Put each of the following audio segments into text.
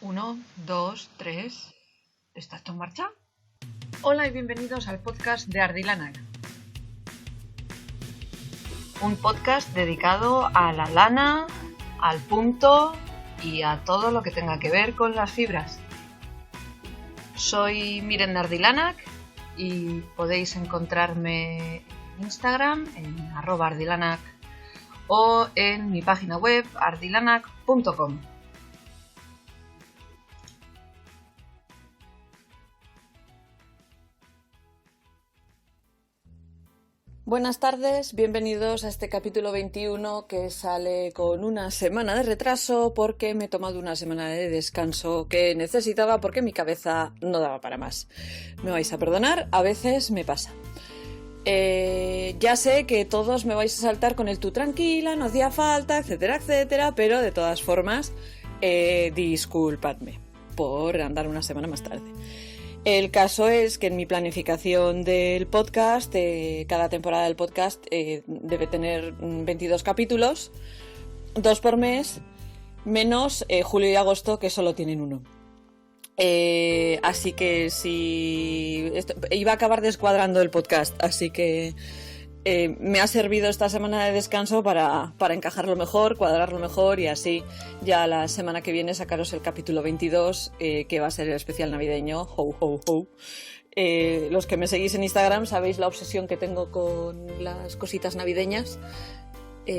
1, 2, 3. ¿Está esto en marcha? Hola y bienvenidos al podcast de Ardilanak. Un podcast dedicado a la lana, al punto y a todo lo que tenga que ver con las fibras. Soy Miren de Ardilanak y podéis encontrarme en Instagram en @ardilanak o en mi página web ardilanak.com. Buenas tardes, bienvenidos a este capítulo 21 que sale con una semana de retraso porque me he tomado una semana de descanso que necesitaba porque mi cabeza no daba para más. Me vais a perdonar, a veces me pasa. Ya sé que todos me vais a saltar con el tú tranquila, no hacía falta, etcétera, etcétera, pero de todas formas, disculpadme por andar una semana más tarde. El caso es que en mi planificación del podcast, cada temporada del podcast debe tener 22 capítulos, 2 por mes, menos julio y agosto que solo tienen 1. Así que iba a acabar descuadrando el podcast, así que me ha servido esta semana de descanso para encajarlo mejor, cuadrarlo mejor y así ya la semana que viene sacaros el capítulo 22 que va a ser el especial navideño. Ho, ho, ho. Los que me seguís en Instagram sabéis la obsesión que tengo con las cositas navideñas,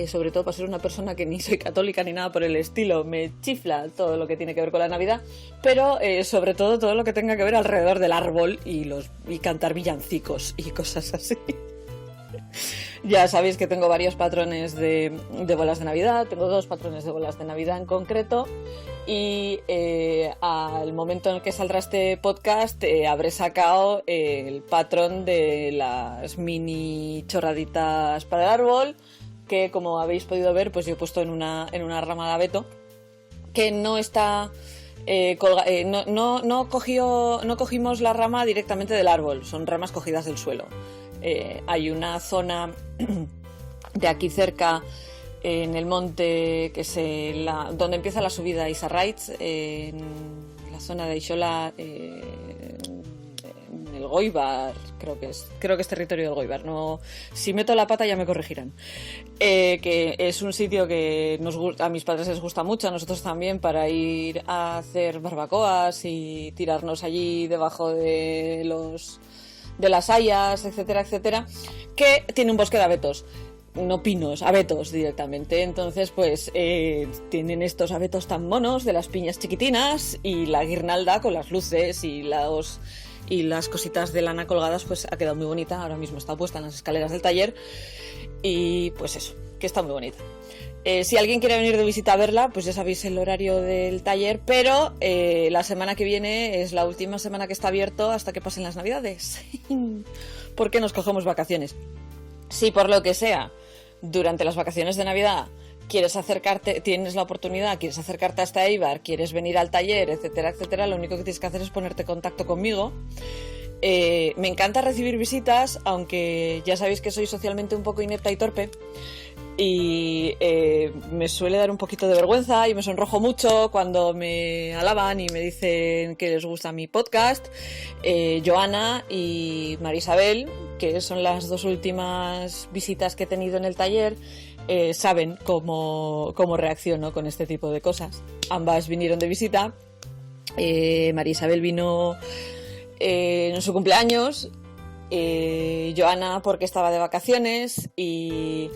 sobre todo para ser una persona que ni soy católica ni nada por el estilo, me chifla todo lo que tiene que ver con la Navidad, pero sobre todo lo que tenga que ver alrededor del árbol y cantar villancicos y cosas así. Ya sabéis que tengo varios patrones de bolas de Navidad, tengo 2 patrones de bolas de Navidad en concreto y al momento en el que saldrá este podcast habré sacado el patrón de las mini chorraditas para el árbol que, como habéis podido ver, pues yo he puesto en una rama de abeto que no está... no cogimos la rama directamente del árbol, son ramas cogidas del suelo. Hay una zona de aquí cerca en el monte que es donde empieza la subida a Isarraitz, en la zona de Aixola, en el Goibar, creo que es territorio del Goibar. No, si meto la pata ya me corregirán. Que es un sitio que a mis padres les gusta mucho, a nosotros también, para ir a hacer barbacoas y tirarnos allí debajo de las hayas, etcétera, etcétera, que tiene un bosque de abetos, no pinos, abetos directamente. Entonces, pues tienen estos abetos tan monos de las piñas chiquitinas y la guirnalda con las luces y las cositas de lana colgadas, pues ha quedado muy bonita. Ahora mismo está puesta en las escaleras del taller y pues eso, que está muy bonita. Si alguien quiere venir de visita a verla, pues ya sabéis el horario del taller, pero la semana que viene es la última semana que está abierto hasta que pasen las Navidades, porque nos cogemos vacaciones. Si por lo que sea, durante las vacaciones de Navidad tienes la oportunidad, quieres acercarte hasta Eibar, quieres venir al taller, etcétera, etcétera, lo único que tienes que hacer es ponerte en contacto conmigo. Me encanta recibir visitas, aunque ya sabéis que soy socialmente un poco inepta y torpe. Y me suele dar un poquito de vergüenza y me sonrojo mucho cuando me alaban y me dicen que les gusta mi podcast. Joana y María Isabel, que son las 2 últimas visitas que he tenido en el taller, saben cómo reacciono con este tipo de cosas. Ambas vinieron de visita. María Isabel vino en su cumpleaños, Joana porque estaba de vacaciones y...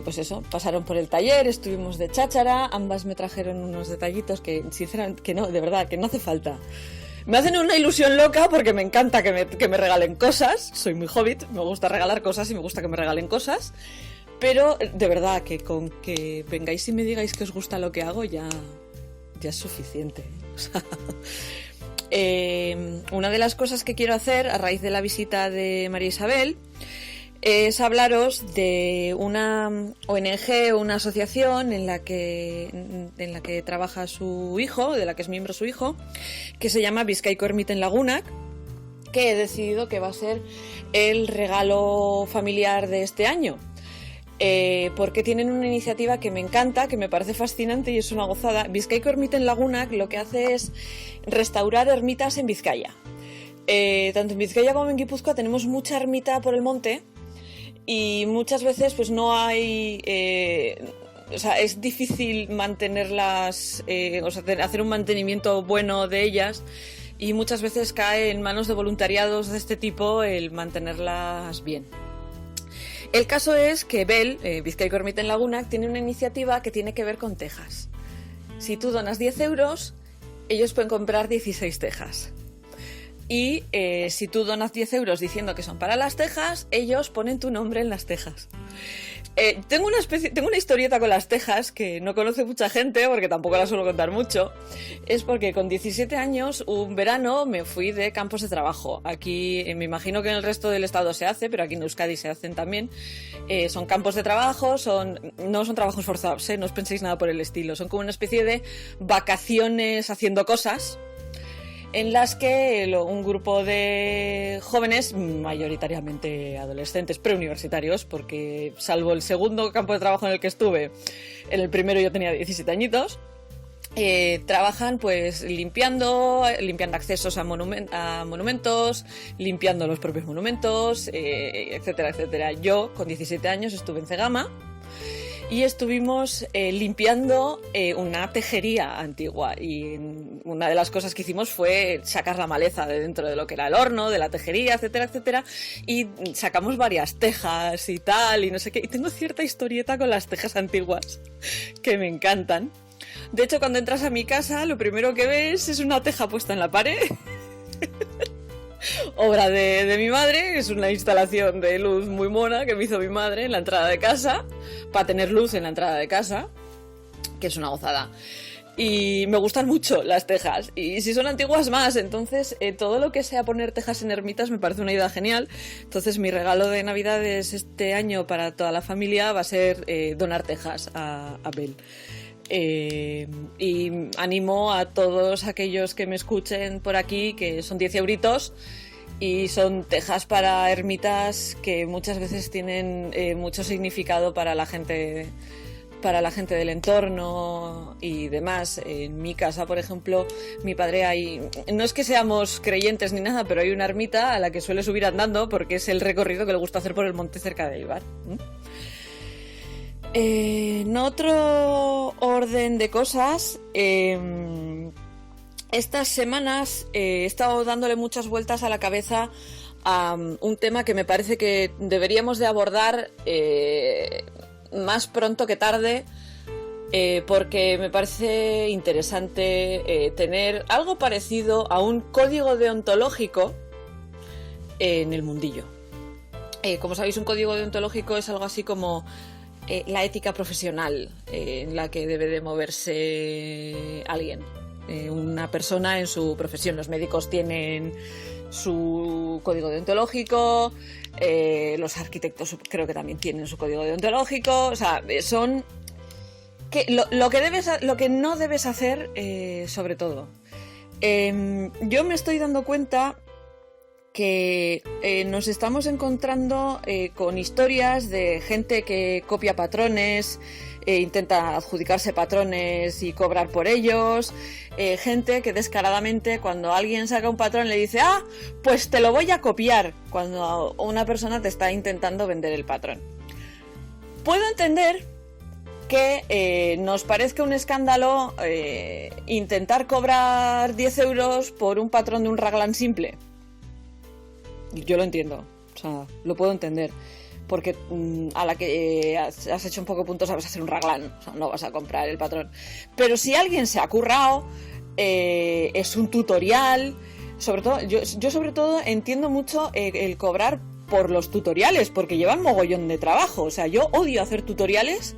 pues eso, pasaron por el taller, estuvimos de cháchara, ambas me trajeron unos detallitos que sinceramente, que no, de verdad, que no hace falta. Me hacen una ilusión loca porque me encanta que me regalen cosas, soy muy hobbit, me gusta regalar cosas y me gusta que me regalen cosas, pero de verdad que con que vengáis y me digáis que os gusta lo que hago ya es suficiente. O sea, una de las cosas que quiero hacer a raíz de la visita de María Isabel es hablaros de una ONG o una asociación en la que trabaja su hijo, de la que es miembro su hijo, que se llama Bizkaiko Ermiten Lagunak, que he decidido que va a ser el regalo familiar de este año. porque tienen una iniciativa que me encanta, que me parece fascinante y es una gozada. Bizkaiko Ermiten Lagunak lo que hace es restaurar ermitas en Vizcaya. Tanto en Vizcaya como en Guipúzcoa tenemos mucha ermita por el monte y muchas veces pues no hay... o sea, es difícil mantenerlas, o sea, hacer un mantenimiento bueno de ellas y muchas veces cae en manos de voluntariados de este tipo el mantenerlas bien. El caso es que Bel, Bizkaiko Ermiten Lagunak, tiene una iniciativa que tiene que ver con tejas. Si tú donas 10 euros, ellos pueden comprar 16 tejas. Y si tú donas 10 euros diciendo que son para las tejas, ellos ponen tu nombre en las tejas. Tengo una historieta con las tejas que no conoce mucha gente porque tampoco la suelo contar mucho. Es porque con 17 años, un verano, me fui de campos de trabajo. Aquí, me imagino que en el resto del estado se hace, pero aquí en Euskadi se hacen también. Son campos de trabajo, no son trabajos forzados, no os penséis nada por el estilo. Son como una especie de vacaciones haciendo cosas, en las que un grupo de jóvenes, mayoritariamente adolescentes, preuniversitarios, porque salvo el segundo campo de trabajo en el que estuve, en el primero yo tenía 17 añitos, trabajan pues limpiando accesos a monumentos, limpiando los propios monumentos, etcétera, etcétera. Yo, con 17 años, estuve en Cegama y estuvimos limpiando una tejería antigua y una de las cosas que hicimos fue sacar la maleza de dentro de lo que era el horno, de la tejería, etcétera, etcétera, y sacamos varias tejas y tal y no sé qué, y tengo cierta historieta con las tejas antiguas que me encantan. De hecho, cuando entras a mi casa, lo primero que ves es una teja puesta en la pared. Obra de mi madre, es una instalación de luz muy mona que me hizo mi madre en la entrada de casa, para tener luz en la entrada de casa, que es una gozada. Y me gustan mucho las tejas, y si son antiguas más, entonces todo lo que sea poner tejas en ermitas me parece una idea genial. Entonces mi regalo de Navidades este año para toda la familia va a ser donar tejas a Bel. Y animo a todos aquellos que me escuchen por aquí, que son 10 euritos y son tejas para ermitas que muchas veces tienen mucho significado para la gente del entorno y demás. En mi casa, por ejemplo, mi padre no es que seamos creyentes ni nada, pero hay una ermita a la que suele subir andando porque es el recorrido que le gusta hacer por el monte cerca de Eibar. En otro orden de cosas, estas semanas he estado dándole muchas vueltas a la cabeza a un tema que me parece que deberíamos de abordar más pronto que tarde, porque me parece interesante tener algo parecido a un código deontológico en el mundillo. Como sabéis, un código deontológico es algo así como la ética profesional en la que debe de moverse alguien, una persona en su profesión. Los médicos tienen su código deontológico, los arquitectos creo que también tienen su código deontológico. O sea, son lo que no debes hacer, sobre todo. Yo me estoy dando cuenta que nos estamos encontrando con historias de gente que copia patrones, intenta adjudicarse patrones y cobrar por ellos, gente que descaradamente cuando alguien saca un patrón le dice ¡ah, pues te lo voy a copiar!, cuando una persona te está intentando vender el patrón. Puedo entender que nos parezca un escándalo intentar cobrar 10 euros por un patrón de un raglan simple. Yo lo entiendo, o sea, lo puedo entender, porque a la que has hecho un poco puntos sabes hacer un raglan, o sea, no vas a comprar el patrón. Pero si alguien se ha currado, es un tutorial, sobre todo, yo sobre todo entiendo mucho el cobrar por los tutoriales, porque llevan mogollón de trabajo. O sea, yo odio hacer tutoriales.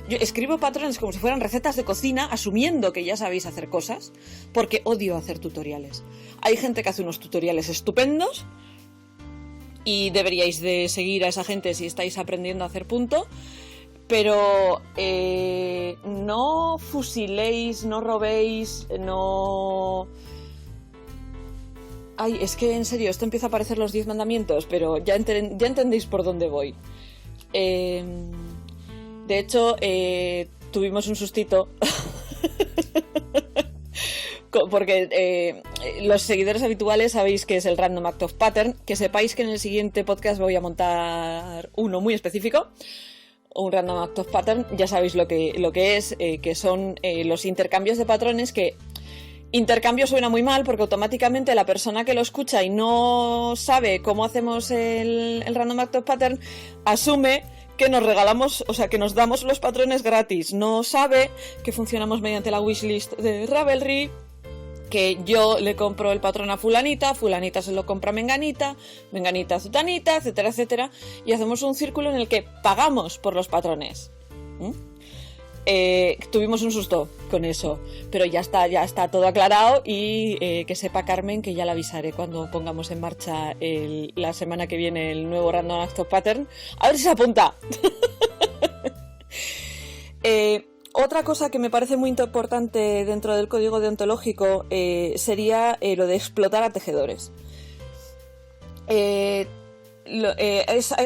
Yo escribo patrones como si fueran recetas de cocina, asumiendo que ya sabéis hacer cosas, porque odio hacer tutoriales. Hay gente que hace unos tutoriales estupendos y deberíais de seguir a esa gente si estáis aprendiendo a hacer punto, pero no fusiléis, no robéis, no... Ay, es que en serio, esto empieza a parecer los 10 mandamientos, pero ya entendéis por dónde voy. De hecho, tuvimos un sustito porque los seguidores habituales sabéis que es el Random Act of Pattern. Que sepáis que en el siguiente podcast voy a montar uno muy específico, un Random Act of Pattern. Ya sabéis lo que es, que son los intercambios de patrones. Que intercambio suena muy mal porque automáticamente la persona que lo escucha y no sabe cómo hacemos el Random Act of Pattern asume que nos regalamos, o sea, que nos damos los patrones gratis. No sabe que funcionamos mediante la wishlist de Ravelry, que yo le compro el patrón a fulanita, fulanita se lo compra a menganita, menganita a zutanita, etcétera, etcétera, y hacemos un círculo en el que pagamos por los patrones. Tuvimos un susto con eso, pero ya está todo aclarado y que sepa Carmen que ya la avisaré cuando pongamos en marcha la semana que viene el nuevo Random Act of Pattern. A ver si se apunta. Otra cosa que me parece muy importante dentro del código deontológico sería lo de explotar a tejedores.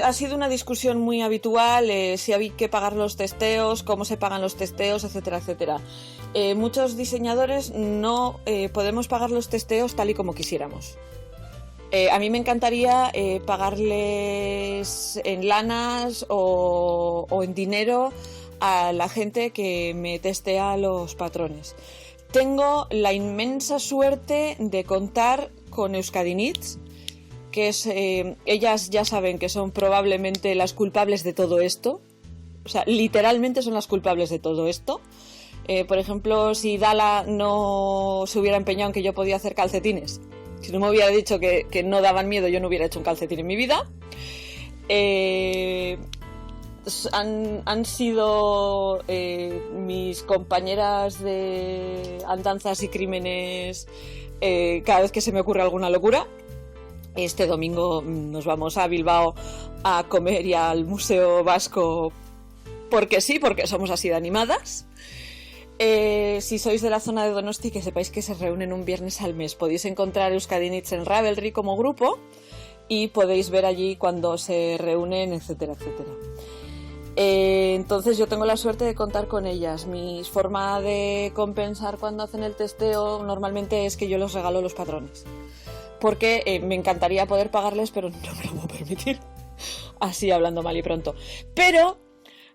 Ha sido una discusión muy habitual, si hay que pagar los testeos, cómo se pagan los testeos, etcétera, etcétera. Muchos diseñadores no podemos pagar los testeos tal y como quisiéramos. A mí me encantaría pagarles en lanas o en dinero a la gente que me testea los patrones. Tengo la inmensa suerte de contar con Euskadi Knits, que es, ellas ya saben que son probablemente las culpables de todo esto. O sea, literalmente son las culpables de todo esto. Por ejemplo, si Dala no se hubiera empeñado en que yo podía hacer calcetines, si no me hubiera dicho que no daban miedo, yo no hubiera hecho un calcetín en mi vida. Han sido mis compañeras de andanzas y crímenes cada vez que se me ocurre alguna locura. Este domingo nos vamos a Bilbao a comer y al Museo Vasco porque sí, porque somos así de animadas. Si sois de la zona de Donosti, que sepáis que se reúnen un viernes al mes. Podéis encontrar Euskadi Knits en Ravelry como grupo y podéis ver allí cuando se reúnen, etcétera, etcétera. Entonces yo tengo la suerte de contar con ellas. Mi forma de compensar cuando hacen el testeo normalmente es que yo les regalo los patrones. Porque me encantaría poder pagarles, pero no me lo puedo permitir. Así hablando mal y pronto. Pero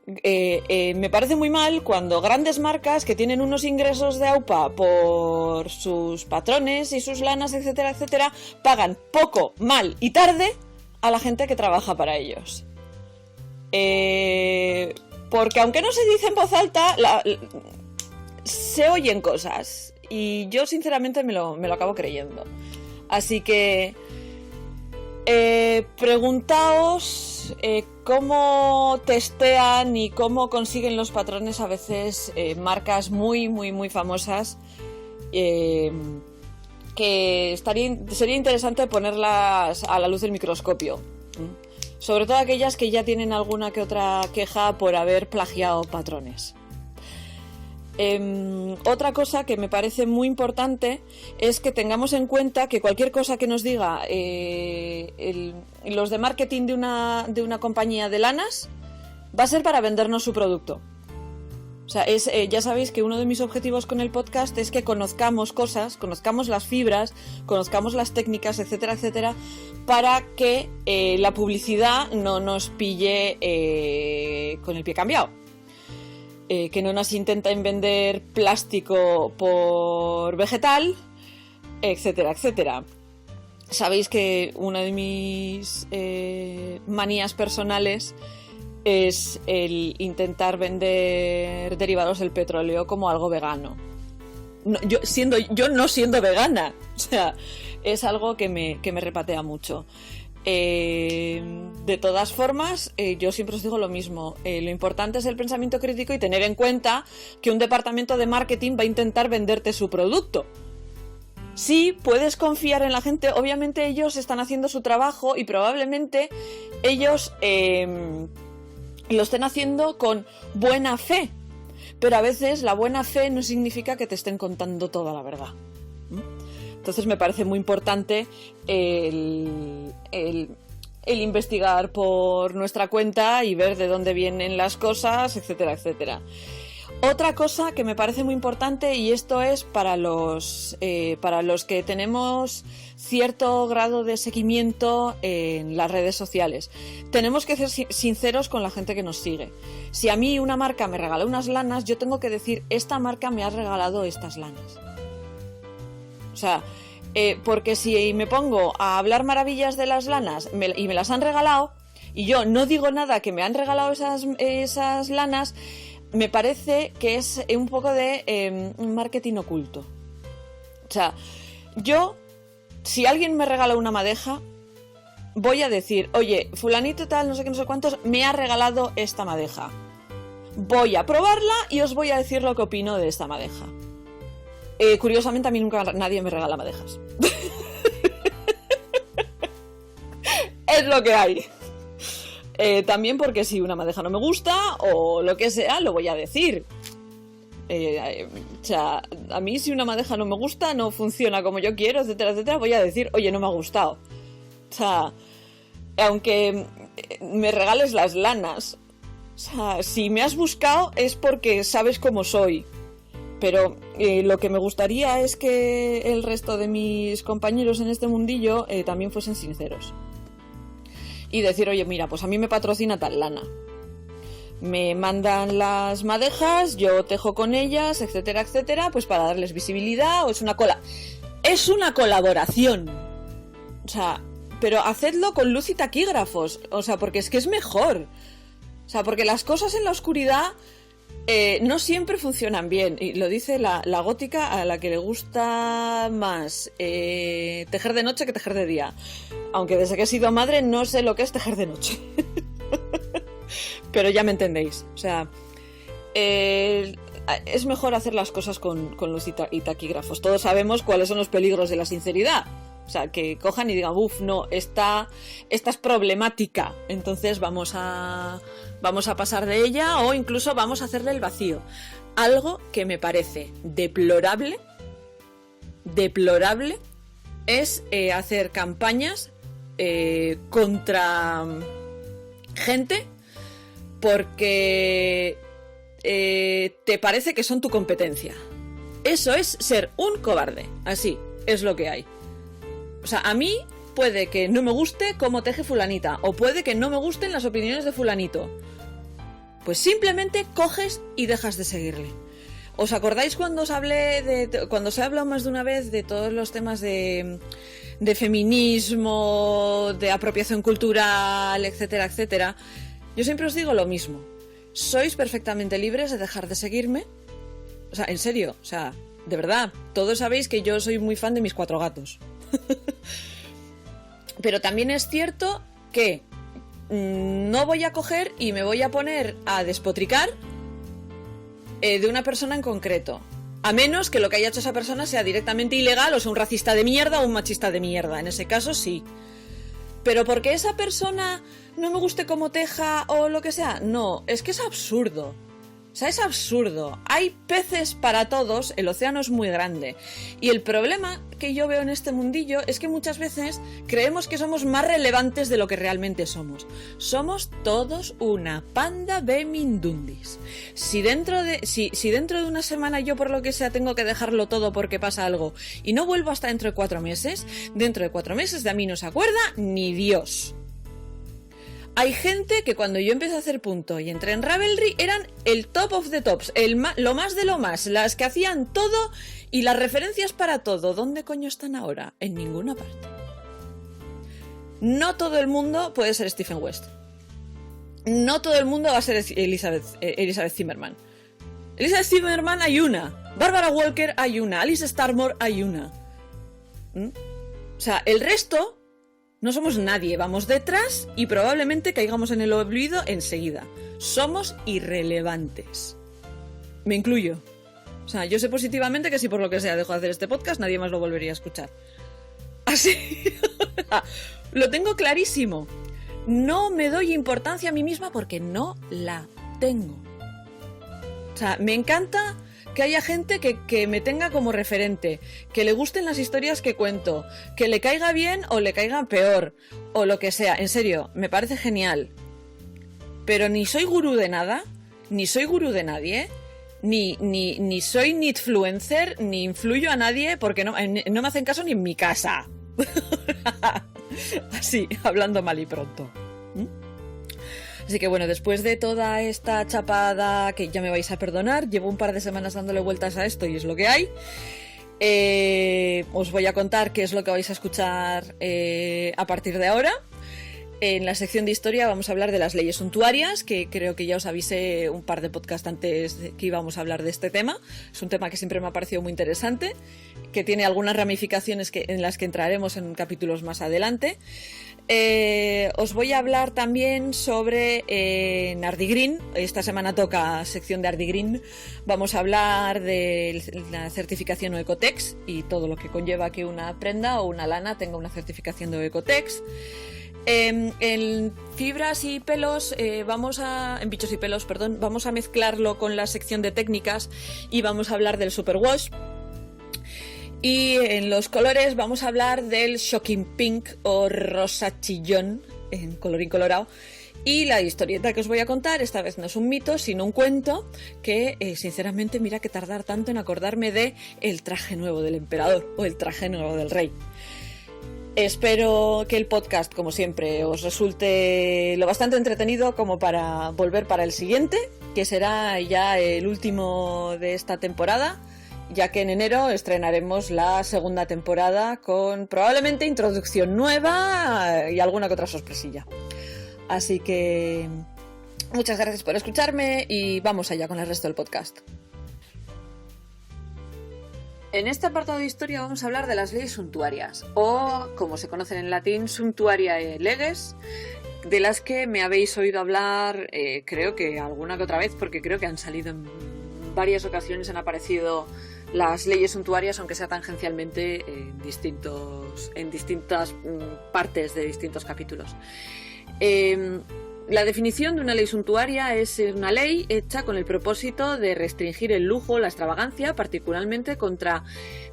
me parece muy mal cuando grandes marcas que tienen unos ingresos de AUPA por sus patrones y sus lanas, etcétera, etcétera, pagan poco, mal y tarde a la gente que trabaja para ellos. Porque aunque no se dice en voz alta, se oyen cosas. Y yo sinceramente me lo acabo creyendo. Así que preguntaos cómo testean y cómo consiguen los patrones a veces marcas muy, muy, muy famosas, que sería interesante ponerlas a la luz del microscopio. Sobre todo aquellas que ya tienen alguna que otra queja por haber plagiado patrones. Otra cosa que me parece muy importante es que tengamos en cuenta que cualquier cosa que nos diga los de marketing de una compañía de lanas va a ser para vendernos su producto. O sea, ya sabéis que uno de mis objetivos con el podcast es que conozcamos cosas, conozcamos las fibras, conozcamos las técnicas, etcétera, etcétera, para que la publicidad no nos pille con el pie cambiado. Que no nos intenten vender plástico por vegetal, etcétera, etcétera. Sabéis que una de mis manías personales es el intentar vender derivados del petróleo como algo vegano. Yo no siendo vegana, o sea, es algo que me repatea mucho. De todas formas, yo siempre os digo lo mismo, lo importante es el pensamiento crítico y tener en cuenta que un departamento de marketing va a intentar venderte su producto. Sí, puedes confiar en la gente, obviamente ellos están haciendo su trabajo y probablemente ellos lo estén haciendo con buena fe, pero a veces la buena fe no significa que te estén contando toda la verdad. Entonces me parece muy importante el el investigar por nuestra cuenta y ver de dónde vienen las cosas, etcétera, etcétera. Otra cosa que me parece muy importante, y esto es para los que tenemos cierto grado de seguimiento en las redes sociales. Tenemos que ser sinceros con la gente que nos sigue. Si a mí una marca me regala unas lanas, yo tengo que decir, esta marca me ha regalado estas lanas. O sea, porque si me pongo a hablar maravillas de las lanas y me las han regalado, y yo no digo nada que me han regalado esas lanas, me parece que es un poco de un marketing oculto. O sea, yo, si alguien me regala una madeja, voy a decir, oye, fulanito tal, no sé qué, no sé cuántos, me ha regalado esta madeja. Voy a probarla y os voy a decir lo que opino de esta madeja. Curiosamente, a mí nunca nadie me regala madejas. Es lo que hay. También porque si una madeja no me gusta o lo que sea, lo voy a decir. O sea, a mí si una madeja no me gusta, no funciona como yo quiero, etcétera, etcétera, voy a decir, oye, no me ha gustado. O sea, aunque me regales las lanas, o sea, si me has buscado es porque sabes cómo soy. Pero lo que me gustaría es que el resto de mis compañeros en este mundillo también fuesen sinceros. Y decir, oye, mira, pues a mí me patrocina tal lana. Me mandan las madejas, yo tejo con ellas, etcétera, etcétera, pues para darles visibilidad, o es una colaboración. O sea, pero hacedlo con luz y taquígrafos, o sea, porque es que es mejor. O sea, porque las cosas en la oscuridad no siempre funcionan bien. Y lo dice la gótica, a la que le gusta más tejer de noche que tejer de día. Aunque desde que he sido madre no sé lo que es tejer de noche. Pero ya me entendéis. O sea, es mejor hacer las cosas con luz y taquígrafos. Todos sabemos cuáles son los peligros de la sinceridad. O sea, que cojan y digan, uff, no, esta es problemática. Entonces vamos a pasar de ella, o incluso vamos a hacerle el vacío. Algo que me parece deplorable es hacer campañas contra gente porque te parece que son tu competencia. Eso es ser un cobarde. Así es lo que hay. O sea, a mí puede que no me guste cómo teje fulanita, o puede que no me gusten las opiniones de fulanito. Pues simplemente coges y dejas de seguirle. ¿Os acordáis cuando os hablé cuando se ha hablado más de una vez de todos los temas de feminismo, de apropiación cultural, etcétera, etcétera? Yo siempre os digo lo mismo. Sois perfectamente libres de dejar de seguirme. O sea, en serio, o sea, de verdad, todos sabéis que yo soy muy fan de mis 4 gatos. Pero también es cierto que no voy a coger y me voy a poner a despotricar de una persona en concreto, a menos que lo que haya hecho esa persona sea directamente ilegal, o sea, un racista de mierda o un machista de mierda. En ese caso sí. Pero porque esa persona no me guste cómo teja o lo que sea, no, es que es absurdo. O sea, es absurdo. Hay peces para todos, el océano es muy grande. Y el problema que yo veo en este mundillo es que muchas veces creemos que somos más relevantes de lo que realmente somos. Somos todos una panda de mindundis. Si dentro de una semana yo por lo que sea tengo que dejarlo todo porque pasa algo y no vuelvo hasta dentro de 4 meses, dentro de 4 meses de mí no se acuerda ni Dios. Hay gente que cuando yo empecé a hacer punto y entré en Ravelry eran el top of the tops, lo más de lo más, las que hacían todo y las referencias para todo. ¿Dónde coño están ahora? En ninguna parte. No todo el mundo puede ser Stephen West. No todo el mundo va a ser Elizabeth Zimmerman. Elizabeth Zimmerman hay una. Barbara Walker hay una. Alice Starmore hay una. O sea, el resto no somos nadie. Vamos detrás y probablemente caigamos en el olvido enseguida. Somos irrelevantes. Me incluyo. O sea, yo sé positivamente que si por lo que sea dejo de hacer este podcast, nadie más lo volvería a escuchar. Así. Lo tengo clarísimo. No me doy importancia a mí misma porque no la tengo. O sea, me encanta que haya gente que me tenga como referente, que le gusten las historias que cuento, que le caiga bien o le caiga peor, o lo que sea. En serio, me parece genial. Pero ni soy gurú de nada, ni soy gurú de nadie, ni soy ni influencer, ni influyo a nadie, porque no me hacen caso ni en mi casa. Así, hablando mal y pronto. Así que bueno, después de toda esta chapada, que ya me vais a perdonar, llevo un par de semanas dándole vueltas a esto y es lo que hay. Os voy a contar qué es lo que vais a escuchar a partir de ahora. En la sección de historia vamos a hablar de las leyes suntuarias, que creo que ya os avisé un par de podcasts antes de que íbamos a hablar de este tema. Es un tema que siempre me ha parecido muy interesante, que tiene algunas ramificaciones en las que entraremos en capítulos más adelante. Os voy a hablar también sobre Nardigreen. Esta semana toca sección de Nardigreen. Vamos a hablar de la certificación Oecotex y todo lo que conlleva que una prenda o una lana tenga una certificación de Oecotex. En fibras y pelos, en bichos y pelos, perdón, vamos a mezclarlo con la sección de técnicas y vamos a hablar del superwash. Y en los colores vamos a hablar del shocking pink o rosa chillón, en colorín colorado. Y la historieta que os voy a contar esta vez no es un mito, sino un cuento que, sinceramente, mira que tardar tanto en acordarme de el traje nuevo del emperador o el traje nuevo del rey. Espero que el podcast, como siempre, os resulte lo bastante entretenido como para volver para el siguiente, que será ya el último de esta temporada, ya que en enero estrenaremos la segunda temporada con probablemente introducción nueva y alguna que otra sorpresilla. Así que muchas gracias por escucharme y vamos allá con el resto del podcast. En este apartado de historia vamos a hablar de las leyes suntuarias, o como se conocen en latín, suntuariae leges, de las que me habéis oído hablar, creo que alguna que otra vez, porque creo que han salido en varias ocasiones, han aparecido las leyes suntuarias, aunque sea tangencialmente en distintas partes de distintos capítulos. La definición de una ley suntuaria es una ley hecha con el propósito de restringir el lujo, la extravagancia, particularmente contra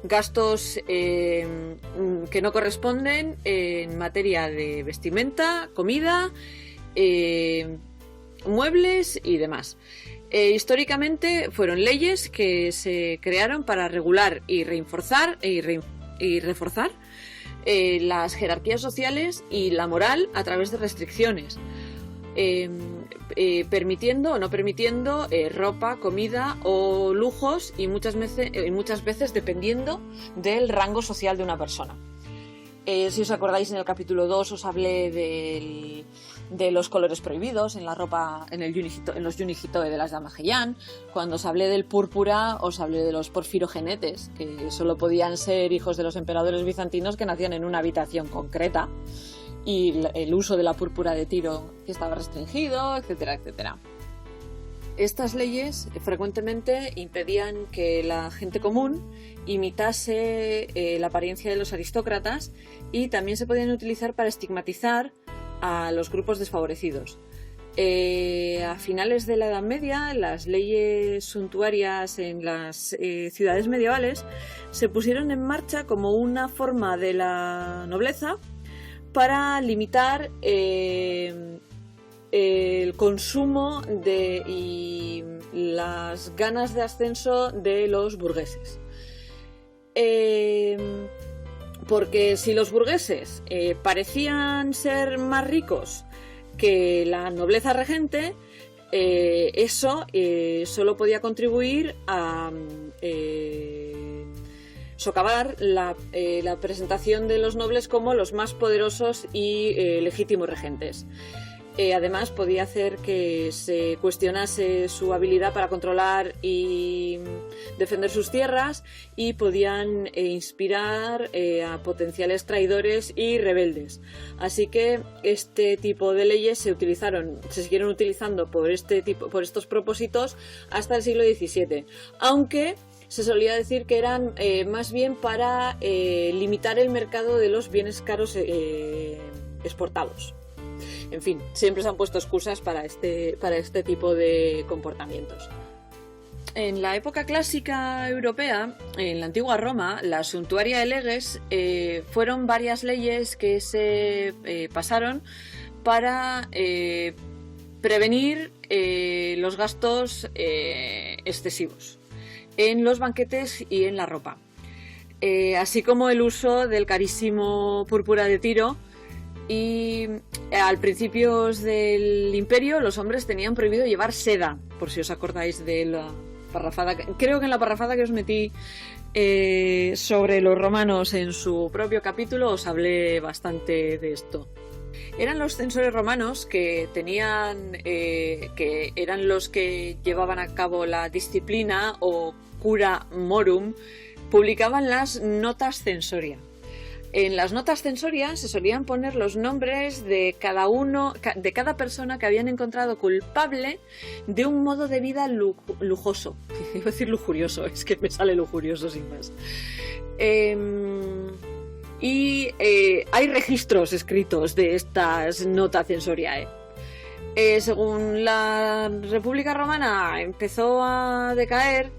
gastos que no corresponden en materia de vestimenta, comida, muebles y demás. Históricamente fueron leyes que se crearon para regular y reforzar las jerarquías sociales y la moral a través de restricciones. Permitiendo o no permitiendo ropa, comida o lujos y muchas veces dependiendo del rango social de una persona. Si os acordáis, en el capítulo 2 os hablé de los colores prohibidos en la ropa, en los Yunihitoe de las damas Heian. Cuando os hablé del púrpura, os hablé de los porfirogenetes, que solo podían ser hijos de los emperadores bizantinos que nacían en una habitación concreta, y el uso de la púrpura de Tiro, que estaba restringido, etcétera, etcétera. Estas leyes frecuentemente impedían que la gente común imitase la apariencia de los aristócratas y también se podían utilizar para estigmatizar a los grupos desfavorecidos. A finales de la Edad Media, las leyes suntuarias en las ciudades medievales se pusieron en marcha como una forma de la nobleza para limitar el consumo y las ganas de ascenso de los burgueses. Porque si los burgueses parecían ser más ricos que la nobleza regente, eso solo podía contribuir a socavar la presentación de los nobles como los más poderosos y legítimos regentes. Además, podía hacer que se cuestionase su habilidad para controlar y defender sus tierras, y podían inspirar a potenciales traidores y rebeldes. Así que este tipo de leyes se siguieron utilizando por estos propósitos hasta el siglo XVII, aunque se solía decir que eran más bien para limitar el mercado de los bienes caros exportados. En fin, siempre se han puesto excusas para este tipo de comportamientos. en la época clásica europea, en la antigua Roma, la Suntuaria de leges fueron varias leyes que se pasaron para prevenir los gastos excesivos en los banquetes y en la ropa, así como el uso del carísimo púrpura de Tiro. Y al principio del Imperio los hombres tenían prohibido llevar seda, por si os acordáis de la parrafada. Creo que en la parrafada que os metí sobre los romanos en su propio capítulo os hablé bastante de esto. Eran los censores romanos que tenían, que eran los que llevaban a cabo la disciplina o cura morum, publicaban las notas censoria. En las notas censorias se solían poner los nombres de de cada persona que habían encontrado culpable de un modo de vida lujoso. Iba a decir lujurioso, es que me sale lujurioso sin más. Hay registros escritos de estas notas censoriae. Según la República Romana empezó a decaer,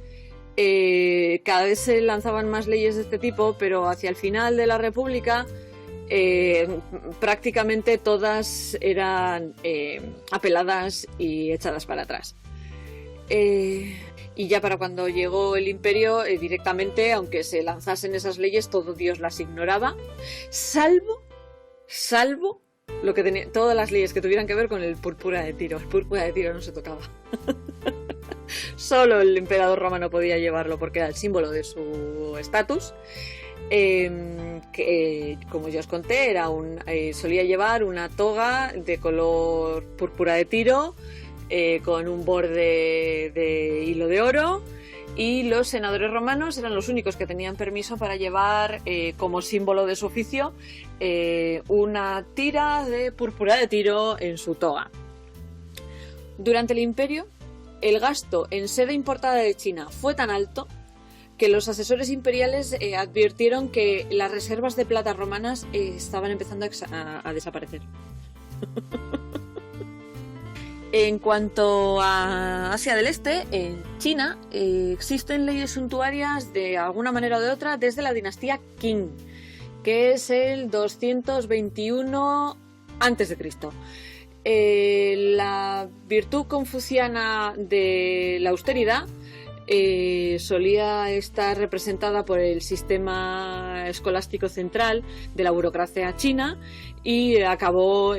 cada vez se lanzaban más leyes de este tipo, pero hacia el final de la República prácticamente todas eran apeladas y echadas para atrás. Y ya para cuando llegó el Imperio, directamente, aunque se lanzasen esas leyes, todo Dios las ignoraba, salvo lo que tenía, todas las leyes que tuvieran que ver con el púrpura de Tiro. El púrpura de Tiro no se tocaba. Solo el emperador romano podía llevarlo porque era el símbolo de su estatus, que como ya os conté solía llevar una toga de color púrpura de Tiro con un borde de hilo de oro, y los senadores romanos eran los únicos que tenían permiso para llevar como símbolo de su oficio una tira de púrpura de Tiro en su toga. Durante el Imperio, el gasto en seda importada de China fue tan alto que los asesores imperiales advirtieron que las reservas de plata romanas estaban empezando a desaparecer. En cuanto a Asia del Este, en China existen leyes suntuarias de alguna manera o de otra desde la dinastía Qing, que es el 221 a.C. La virtud confuciana de la austeridad solía estar representada por el sistema escolástico central de la burocracia china y acabó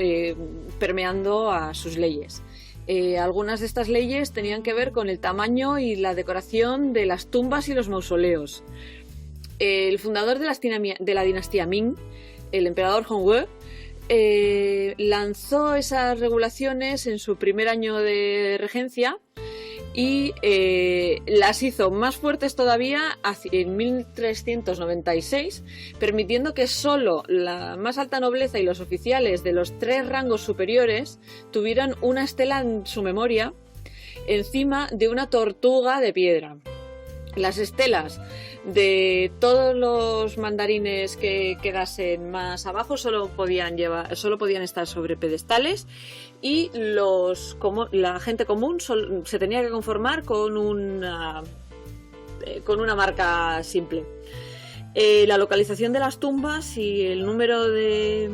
permeando a sus leyes. Algunas de estas leyes tenían que ver con el tamaño y la decoración de las tumbas y los mausoleos. El fundador de la dinastía Ming, el emperador Hongwu, lanzó esas regulaciones en su primer año de regencia y las hizo más fuertes todavía en 1396, permitiendo que solo la más alta nobleza y los oficiales de los 3 rangos superiores tuvieran una estela en su memoria encima de una tortuga de piedra. Las estelas de todos los mandarines que quedasen más abajo solo podían estar sobre pedestales, y la gente común se tenía que conformar con una marca simple. La localización de las tumbas y el número de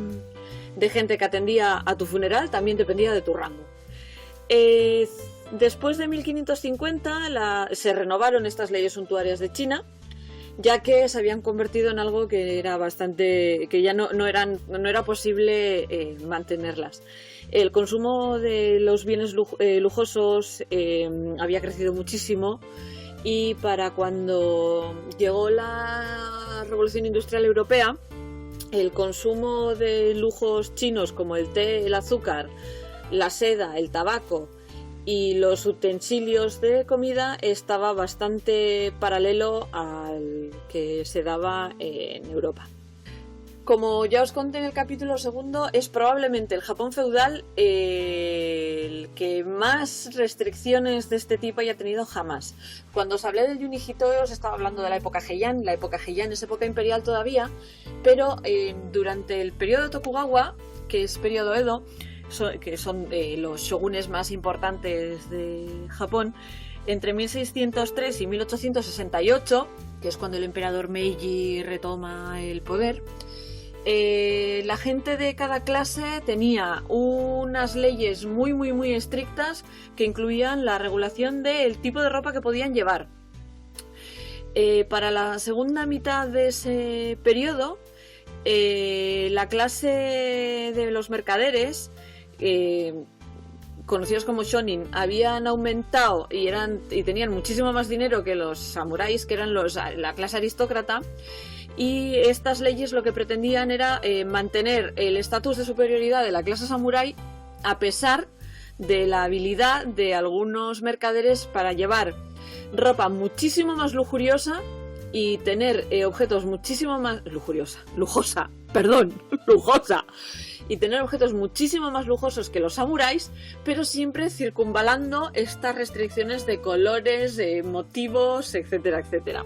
gente que atendía a tu funeral también dependía de tu rango. Después de 1550 se renovaron estas leyes suntuarias de China, ya que se habían convertido en algo que era que ya no era posible mantenerlas. El consumo de los bienes lujosos había crecido muchísimo, y para cuando llegó la Revolución Industrial Europea, el consumo de lujos chinos como el té, el azúcar, la seda, el tabaco y los utensilios de comida estaba bastante paralelo al que se daba en Europa. Como ya os conté en el capítulo segundo, es probablemente el Japón feudal el que más restricciones de este tipo haya tenido jamás. Cuando os hablé del Yunihito os estaba hablando de la época Heian. La época Heian es época imperial todavía, pero durante el periodo Tokugawa, que es periodo Edo, que son los shogunes más importantes de Japón, entre 1603 y 1868, que es cuando el emperador Meiji retoma el poder, la gente de cada clase tenía unas leyes muy, muy, muy estrictas que incluían la regulación del tipo de ropa que podían llevar. Para la segunda mitad de ese periodo, la clase de los mercaderes, conocidos como shonin, habían aumentado y tenían muchísimo más dinero que los samuráis, que eran la clase aristócrata, y estas leyes lo que pretendían era mantener el estatus de superioridad de la clase samurái a pesar de la habilidad de algunos mercaderes para llevar ropa muchísimo más lujuriosa y tener objetos muchísimo más lujosa, y tener objetos muchísimo más lujosos que los samuráis, pero siempre circunvalando estas restricciones de colores, motivos, etcétera, etcétera.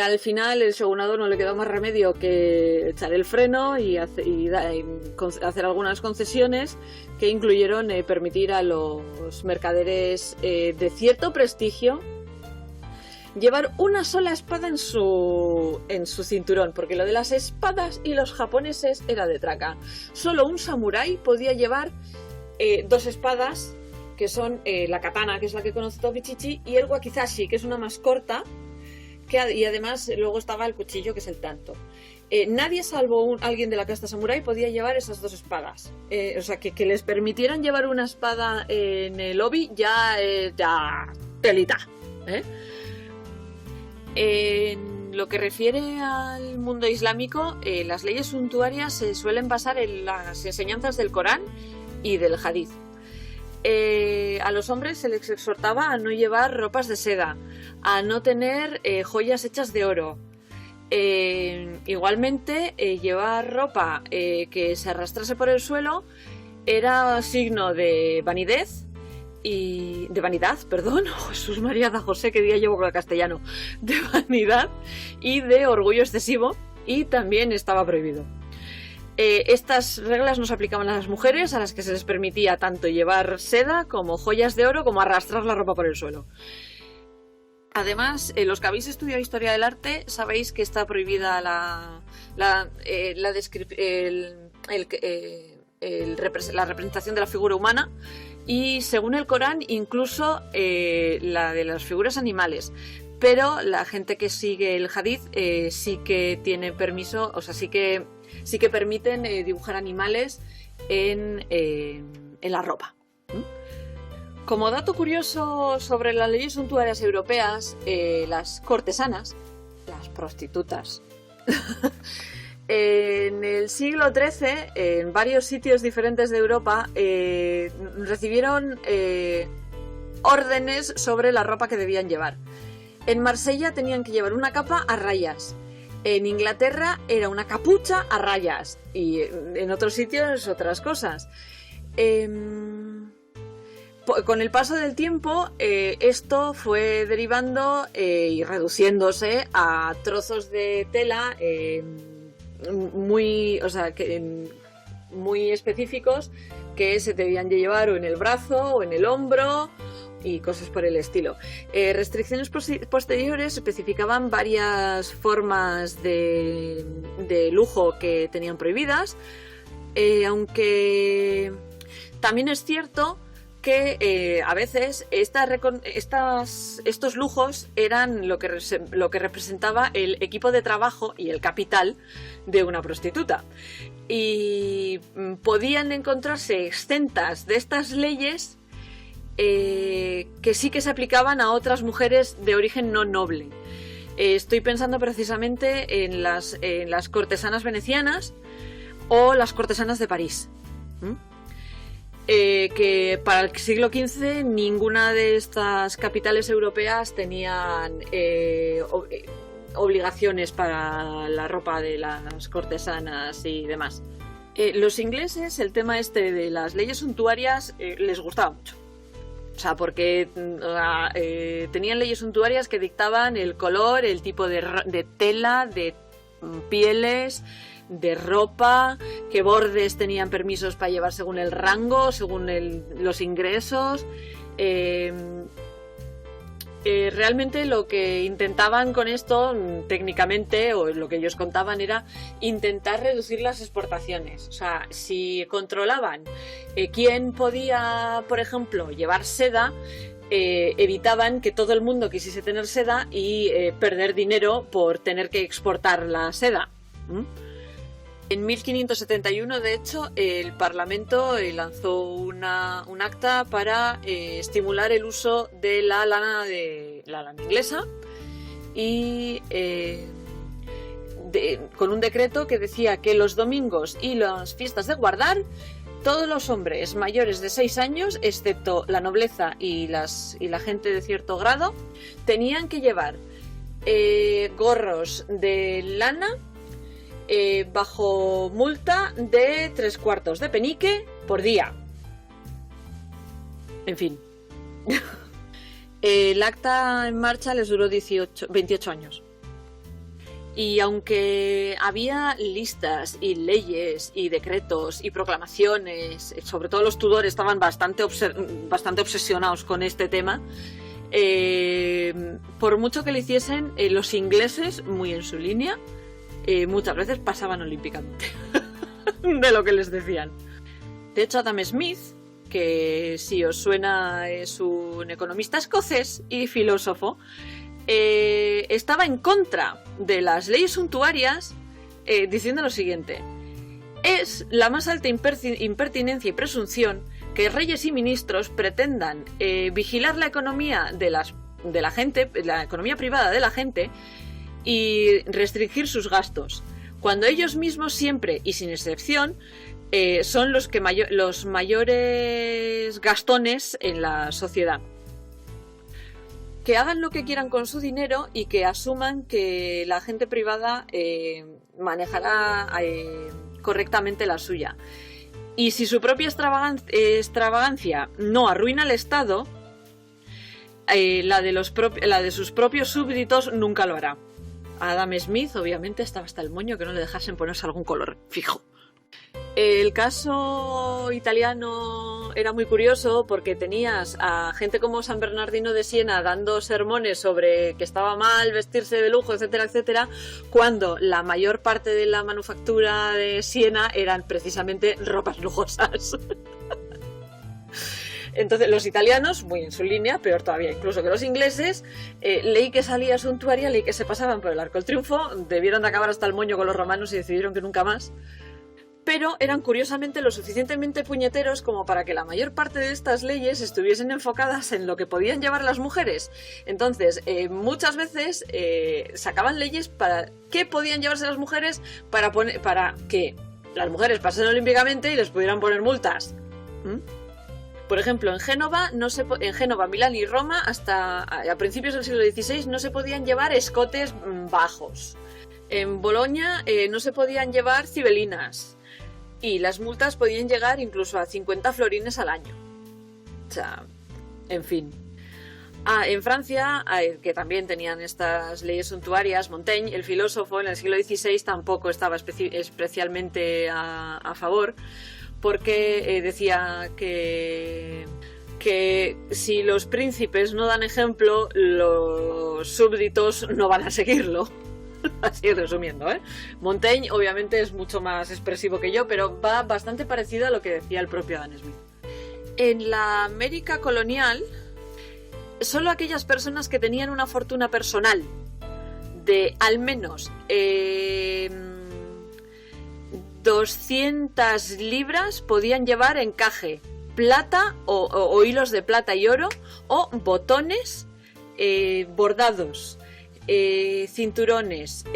Al final el shogunado no le quedó más remedio que echar el freno y hacer algunas concesiones que incluyeron permitir a los mercaderes de cierto prestigio llevar una sola espada en su cinturón, porque lo de las espadas y los japoneses era de traca. Solo un samurái podía llevar 2 espadas, que son la katana, que es la que conoce Tobichichi, y el wakizashi, que es una más corta, y además luego estaba el cuchillo, que es el tanto. Nadie salvo alguien de la casta samurái podía llevar esas 2 espadas. O sea, que les permitieran llevar una espada en el obi ya telita, ¿eh? En lo que refiere al mundo islámico, las leyes suntuarias se suelen basar en las enseñanzas del Corán y del Hadith. A los hombres se les exhortaba a no llevar ropas de seda, a no tener joyas hechas de oro. Igualmente, llevar ropa que se arrastrase por el suelo era signo de vanidad Jesús María da José, qué día llevo con el castellano, de vanidad y de orgullo excesivo, y también estaba prohibido. Estas reglas no se aplicaban a las mujeres, a las que se les permitía tanto llevar seda como joyas de oro, como arrastrar la ropa por el suelo. Además, los que habéis estudiado historia del arte sabéis que está prohibida la representación de la figura humana, y según el Corán incluso la de las figuras animales. Pero la gente que sigue el Hadith sí que tiene permiso, o sea, sí que permiten dibujar animales en la ropa. Como dato curioso sobre las leyes suntuarias europeas, las cortesanas, las prostitutas, en el siglo XIII, en varios sitios diferentes de Europa, recibieron órdenes sobre la ropa que debían llevar. En Marsella tenían que llevar una capa a rayas. En Inglaterra era una capucha a rayas. Y en otros sitios otras cosas. Con el paso del tiempo, esto fue derivando y reduciéndose a trozos de tela muy específicos que se debían llevar o en el brazo o en el hombro y cosas por el estilo. Restricciones posteriores especificaban varias formas de lujo que tenían prohibidas, aunque también es cierto que a veces estos lujos eran lo que representaba el equipo de trabajo y el capital de una prostituta, y podían encontrarse exentas de estas leyes que sí que se aplicaban a otras mujeres de origen no noble. Estoy pensando precisamente en las cortesanas venecianas o las cortesanas de París. Que para el siglo XV ninguna de estas capitales europeas tenían obligaciones para la ropa de las cortesanas y demás. Los ingleses, el tema este de las leyes suntuarias les gustaba mucho. O sea, porque tenían leyes suntuarias que dictaban el color, el tipo de tela, de pieles, de ropa, qué bordes tenían permisos para llevar según el rango, según los ingresos. realmente lo que intentaban con esto, técnicamente, o lo que ellos contaban, era intentar reducir las exportaciones. O sea, si controlaban quién podía, por ejemplo, llevar seda, evitaban que todo el mundo quisiese tener seda y perder dinero por tener que exportar la seda. En 1571, de hecho, el Parlamento lanzó un acta para estimular el uso de la lana inglesa y con un decreto que decía que los domingos y las fiestas de guardar, todos los hombres mayores de 6 años, excepto la nobleza y la gente de cierto grado, tenían que llevar gorros de lana bajo multa de 3/4 de penique por día. En fin. El acta en marcha les duró 28 años. Y aunque había listas y leyes y decretos y proclamaciones, sobre todo los Tudores estaban bastante obsesionados con este tema, por mucho que lo hiciesen, los ingleses, muy en su línea, muchas veces pasaban olímpicamente de lo que les decían. De hecho, Adam Smith, que si os suena es un economista escocés y filósofo, estaba en contra de las leyes suntuarias, diciendo lo siguiente: es la más alta impertinencia y presunción que reyes y ministros pretendan vigilar la economía de la gente, la economía privada de la gente, y restringir sus gastos, cuando ellos mismos siempre y sin excepción son los mayores gastones en la sociedad. Que hagan lo que quieran con su dinero y que asuman que la gente privada manejará correctamente la suya. Y si su propia extravagancia no arruina al Estado, la de sus propios súbditos nunca lo hará. Adam Smith, obviamente, estaba hasta el moño que no le dejasen ponerse algún color fijo. El caso italiano era muy curioso porque tenías a gente como San Bernardino de Siena dando sermones sobre que estaba mal vestirse de lujo, etcétera, etcétera, cuando la mayor parte de la manufactura de Siena eran precisamente ropas lujosas. Entonces los italianos, muy en su línea, peor todavía incluso que los ingleses, ley que salía suntuaria, ley que se pasaban por el Arco del Triunfo, debieron de acabar hasta el moño con los romanos y decidieron que nunca más. Pero eran curiosamente lo suficientemente puñeteros como para que la mayor parte de estas leyes estuviesen enfocadas en lo que podían llevar las mujeres. Entonces, muchas veces sacaban leyes para qué podían llevarse las mujeres para que las mujeres pasasen olímpicamente y les pudieran poner multas. Por ejemplo, en Génova, Milán y Roma, hasta a principios del siglo XVI, no se podían llevar escotes bajos. En Bolonia no se podían llevar cibelinas. Y las multas podían llegar incluso a 50 florines al año. O sea, en fin. En Francia, que también tenían estas leyes suntuarias, Montaigne, el filósofo, en el siglo XVI tampoco estaba especialmente a favor, porque decía que si los príncipes no dan ejemplo, los súbditos no van a seguirlo. Así resumiendo, Montaigne obviamente es mucho más expresivo que yo, pero va bastante parecido a lo que decía el propio Adam Smith. En la América colonial, solo aquellas personas que tenían una fortuna personal de al menos 200 libras podían llevar encaje, plata o hilos de plata y oro, o botones bordados, cinturones,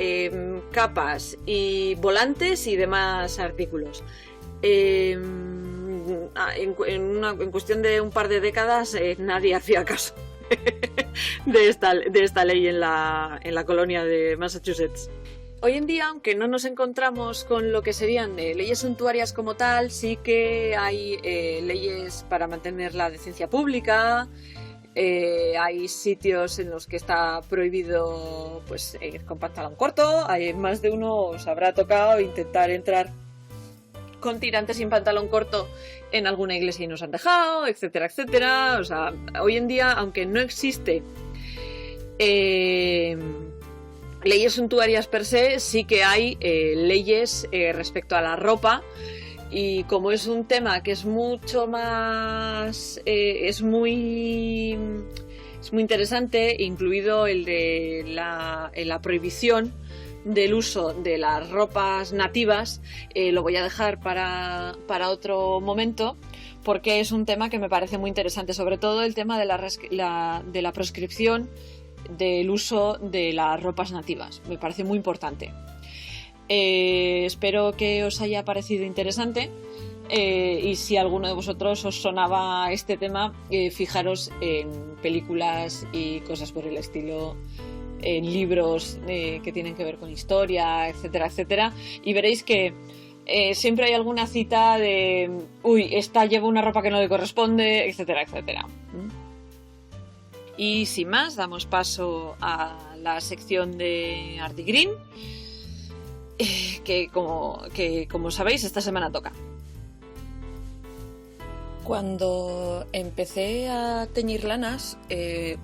capas y volantes y demás artículos. En cuestión de un par de décadas nadie hacía caso de esta ley en la colonia de Massachusetts. Hoy en día, aunque no nos encontramos con lo que serían leyes suntuarias como tal, sí que hay leyes para mantener la decencia pública. Hay sitios en los que está prohibido pues ir con pantalón corto. Hay más de uno os habrá tocado intentar entrar con tirantes sin pantalón corto en alguna iglesia y nos han dejado, etcétera, etcétera. O sea, hoy en día, aunque no existe Leyes suntuarias per se, sí que hay leyes respecto a la ropa, y como es un tema que es mucho más... es muy interesante, incluido el de la prohibición del uso de las ropas nativas, lo voy a dejar para otro momento, porque es un tema que me parece muy interesante, sobre todo el tema de la proscripción del uso de las ropas nativas. Me parece muy importante. Espero que os haya parecido interesante, y si alguno de vosotros os sonaba este tema, fijaros en películas y cosas por el estilo, en libros que tienen que ver con historia, etcétera, etcétera, y veréis que siempre hay alguna cita de uy, esta lleva una ropa que no le corresponde, etcétera, etcétera. Y sin más, damos paso a la sección de Ardi Green, que como sabéis, esta semana toca. Cuando empecé a teñir lanas,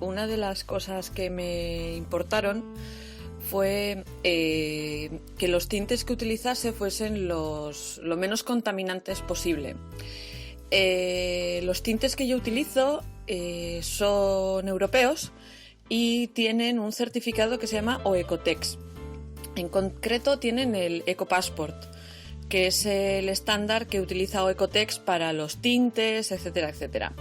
una de las cosas que me importaron fue que los tintes que utilizase fuesen lo menos contaminantes posible. Los tintes que yo utilizo son europeos y tienen un certificado que se llama Oecotex. En concreto tienen el EcoPassport, que es el estándar que utiliza Oecotex para los tintes, etcétera, etcétera.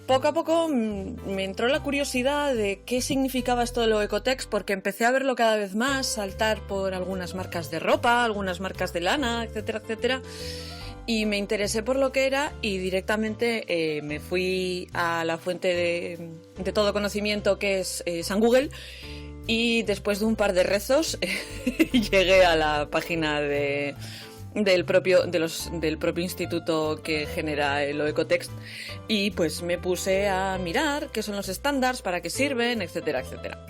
Poco a poco me entró la curiosidad de qué significaba esto del Oecotex, porque empecé a verlo cada vez más saltar por algunas marcas de ropa, algunas marcas de lana, etcétera, etcétera. Y me interesé por lo que era y directamente me fui a la fuente de todo conocimiento, que es San Google, y después de un par de rezos llegué a la página del propio instituto que genera el Oecotex, y pues me puse a mirar qué son los estándares, para qué sirven, etcétera, etcétera.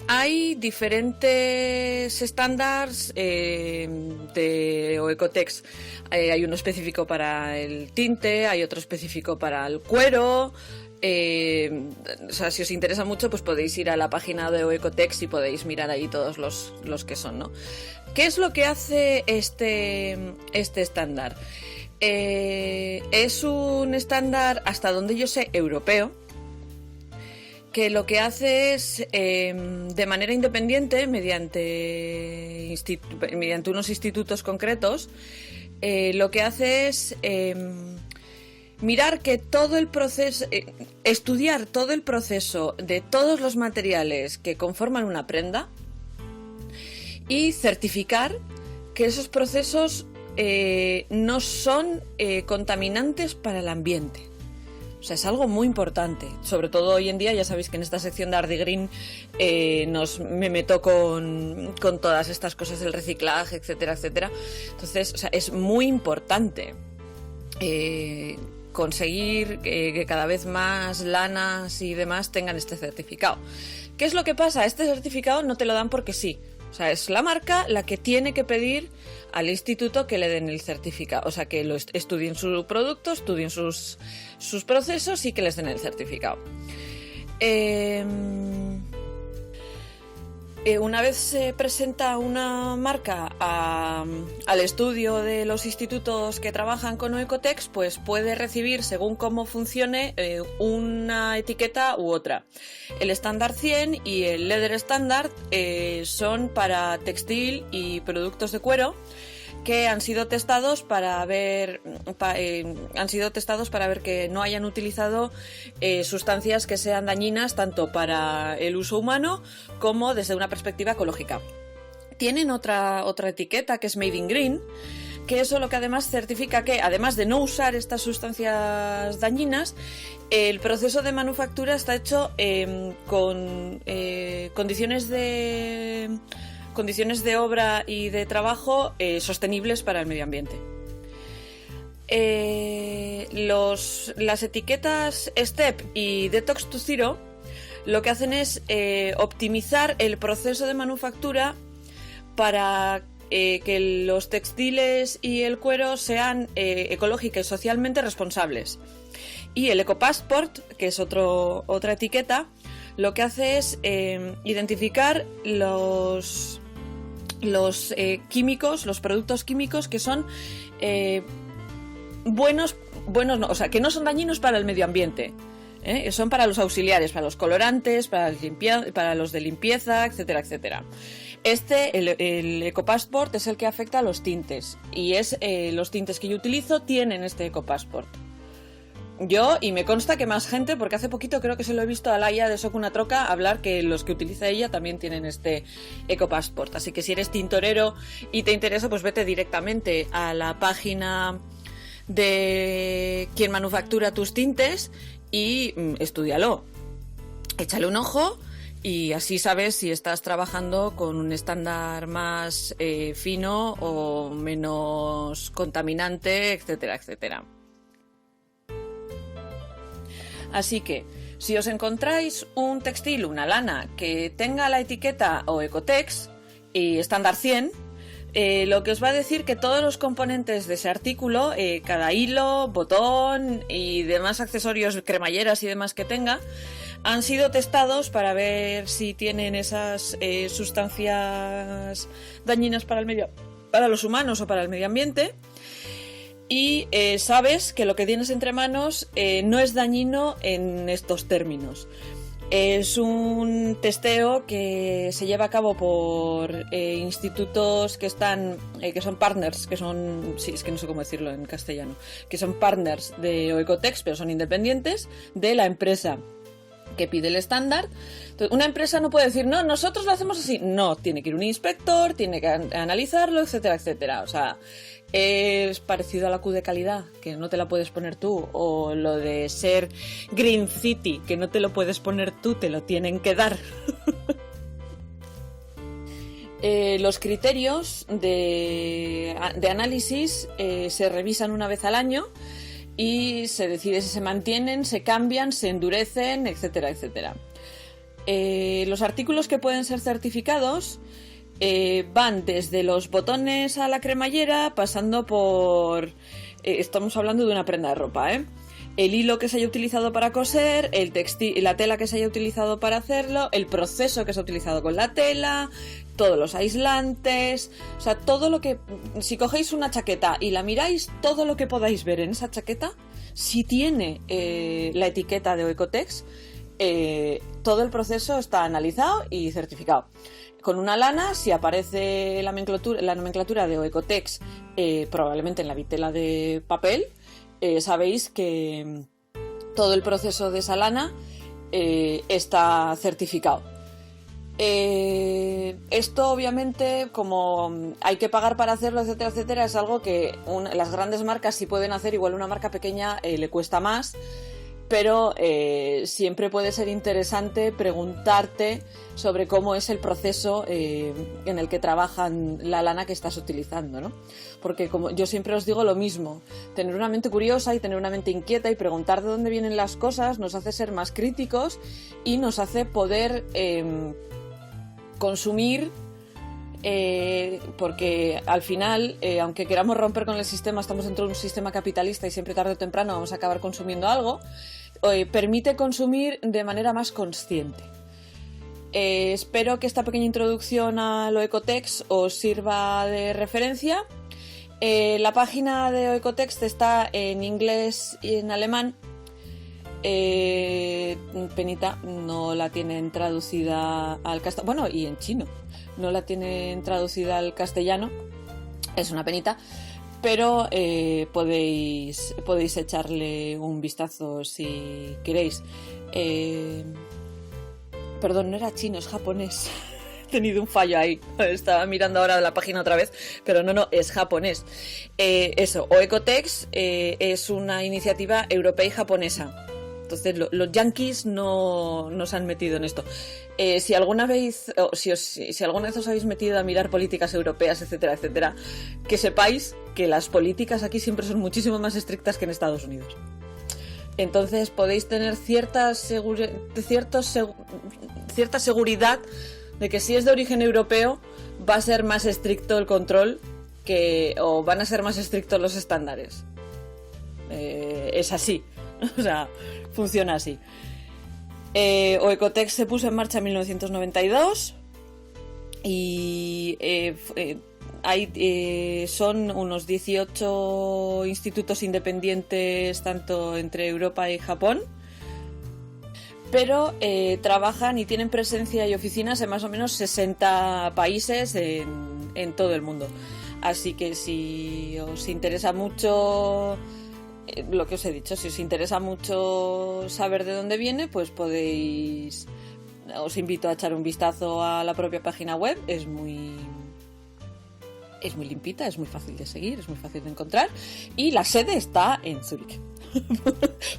Hay diferentes estándares de Oecotex. Hay uno específico para el tinte, hay otro específico para el cuero. O sea, si os interesa mucho, pues podéis ir a la página de Oecotex y podéis mirar ahí todos los que son, ¿no? ¿Qué es lo que hace este estándar? Es un estándar, hasta donde yo sé, europeo, que lo que hace es, de manera independiente, mediante unos institutos concretos, lo que hace es mirar que todo el proceso, estudiar todo el proceso de todos los materiales que conforman una prenda y certificar que esos procesos no son contaminantes para el ambiente. O sea, es algo muy importante, sobre todo hoy en día. Ya sabéis que en esta sección de Ardi Green me meto con todas estas cosas del reciclaje, etcétera, etcétera. Entonces, o sea, es muy importante conseguir que cada vez más lanas y demás tengan este certificado. ¿Qué es lo que pasa? Este certificado no te lo dan porque sí. O sea, es la marca la que tiene que pedir al instituto que le den el certificado. O sea, que estudien su producto, estudien sus procesos y que les den el certificado. Una vez se presenta una marca al estudio de los institutos que trabajan con Oecotex, pues puede recibir, según cómo funcione, una etiqueta u otra. El estándar 100 y el Leather Standard son para textil y productos de cuero, que han sido testados para ver que no hayan utilizado sustancias que sean dañinas tanto para el uso humano como desde una perspectiva ecológica. Tienen otra etiqueta que es Made in Green, que eso lo que además certifica que, además de no usar estas sustancias dañinas, el proceso de manufactura está hecho con condiciones de obra y de trabajo sostenibles para el medio ambiente. Las etiquetas STEP y Detox to Zero lo que hacen es optimizar el proceso de manufactura para que los textiles y el cuero sean ecológicos y socialmente responsables. Y el EcoPassport, que es otra etiqueta, lo que hace es identificar los químicos, los productos químicos que son buenos no, o sea, que no son dañinos para el medio ambiente. Son para los auxiliares, para los colorantes, para los de limpieza, etcétera, etcétera. El EcoPassport es el que afecta a los tintes, y los tintes que yo utilizo tienen este EcoPassport. Yo, y me consta que más gente, porque hace poquito creo que se lo he visto a Laia de Soc Una Troca hablar que los que utiliza ella también tienen este EcoPassport. Así que si eres tintorero y te interesa, pues vete directamente a la página de quien manufactura tus tintes y estúdialo. Échale un ojo y así sabes si estás trabajando con un estándar más fino o menos contaminante, etcétera, etcétera. Así que, si os encontráis un textil, una lana, que tenga la etiqueta o Ecotex y estándar 100, lo que os va a decir que todos los componentes de ese artículo, cada hilo, botón y demás accesorios, cremalleras y demás que tenga, han sido testados para ver si tienen esas sustancias dañinas para los humanos o para el medio ambiente. Y sabes que lo que tienes entre manos no es dañino en estos términos. Es un testeo que se lleva a cabo por institutos que son partners, sí, es que no sé cómo decirlo en castellano, que son partners de Oecotex, pero son independientes de la empresa que pide el estándar. Entonces, una empresa no puede decir, no, nosotros lo hacemos así. No, tiene que ir un inspector, tiene que analizarlo, etcétera, etcétera. O sea, es parecido a la Q de calidad, que no te la puedes poner tú, o lo de ser Green City, que no te lo puedes poner tú, te lo tienen que dar. Los criterios de análisis se revisan una vez al año y se decide si se mantienen, se cambian, se endurecen, etcétera, etcétera. Los artículos que pueden ser certificados van desde los botones a la cremallera, pasando por... estamos hablando de una prenda de ropa, el hilo que se haya utilizado para coser, el textil, la tela que se haya utilizado para hacerlo, el proceso que se ha utilizado con la tela, todos los aislantes, o sea, todo lo que... Si cogéis una chaqueta y la miráis, todo lo que podáis ver en esa chaqueta, si tiene la etiqueta de Oecotex, todo el proceso está analizado y certificado. Con una lana, si aparece la nomenclatura de Oecotex, probablemente en la vitela de papel, sabéis que todo el proceso de esa lana está certificado. Esto obviamente, como hay que pagar para hacerlo, etcétera, etcétera, es algo que las grandes marcas sí pueden hacer, igual una marca pequeña le cuesta más, pero siempre puede ser interesante preguntarte sobre cómo es el proceso en el que trabajan la lana que estás utilizando, ¿no? Porque como yo siempre os digo lo mismo, tener una mente curiosa y tener una mente inquieta y preguntar de dónde vienen las cosas nos hace ser más críticos y nos hace poder consumir, porque al final, aunque queramos romper con el sistema, estamos dentro de un sistema capitalista y siempre tarde o temprano vamos a acabar consumiendo algo. Permite consumir de manera más consciente. Espero que esta pequeña introducción a lo Ecotex os sirva de referencia. La página de Oecotex está en inglés y en alemán. Penita, no la tienen traducida al castellano. Bueno, y en chino. No la tienen traducida al castellano. Es una penita. Pero podéis echarle un vistazo si queréis. Perdón, no era chino, es japonés. He tenido un fallo ahí. Estaba mirando ahora la página otra vez, pero no, es japonés. Oecotex es una iniciativa europea y japonesa. Entonces los yankees no se han metido en esto. Si alguna vez os habéis metido a mirar políticas europeas, etcétera, etcétera, que sepáis que las políticas aquí siempre son muchísimo más estrictas que en Estados Unidos. Entonces podéis tener cierta seguridad de que si es de origen europeo va a ser más estricto el control o van a ser más estrictos los estándares. Es así. O sea, funciona así. Oecotex se puso en marcha en 1992 y son unos 18 institutos independientes tanto entre Europa y Japón, pero trabajan y tienen presencia y oficinas en más o menos 60 países en todo el mundo. Así que si os interesa mucho lo que os he dicho, si os interesa mucho saber de dónde viene, pues os invito a echar un vistazo a la propia página web. Es muy limpita, es muy fácil de seguir, es muy fácil de encontrar, y la sede está en Zúrich.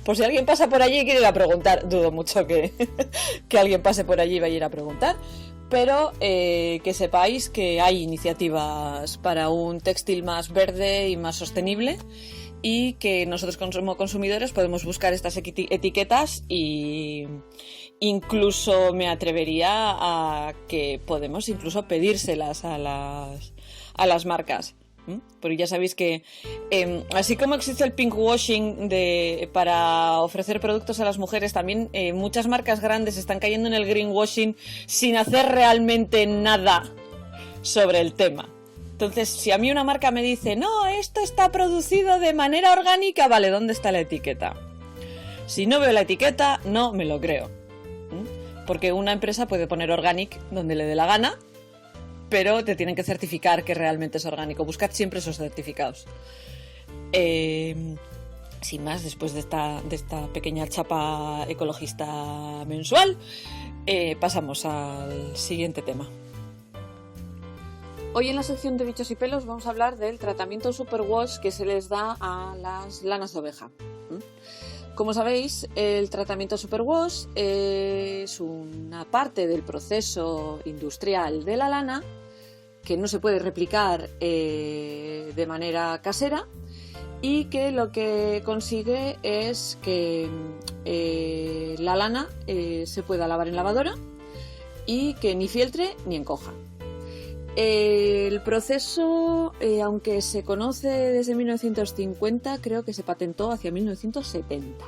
Por si alguien pasa por allí y quiere ir a preguntar, dudo mucho que alguien pase por allí y vaya a ir a preguntar, pero que sepáis que hay iniciativas para un textil más verde y más sostenible, y que nosotros como consumidores podemos buscar estas etiquetas, y incluso me atrevería a que podemos incluso pedírselas a las marcas. Porque ya sabéis que así como existe el pinkwashing para ofrecer productos a las mujeres, también muchas marcas grandes están cayendo en el greenwashing sin hacer realmente nada sobre el tema. Entonces, si a mí una marca me dice, no, esto está producido de manera orgánica, vale, ¿dónde está la etiqueta? Si no veo la etiqueta, no me lo creo. Porque una empresa puede poner organic donde le dé la gana, pero te tienen que certificar que realmente es orgánico. Buscad siempre esos certificados. Sin más, después de esta pequeña chapa ecologista mensual, pasamos al siguiente tema. Hoy en la sección de bichos y pelos vamos a hablar del tratamiento superwash que se les da a las lanas de oveja. Como sabéis, el tratamiento superwash es una parte del proceso industrial de la lana que no se puede replicar de manera casera, y que lo que consigue es que la lana se pueda lavar en lavadora y que ni fieltre ni encoja. El proceso, aunque se conoce desde 1950, creo que se patentó hacia 1970.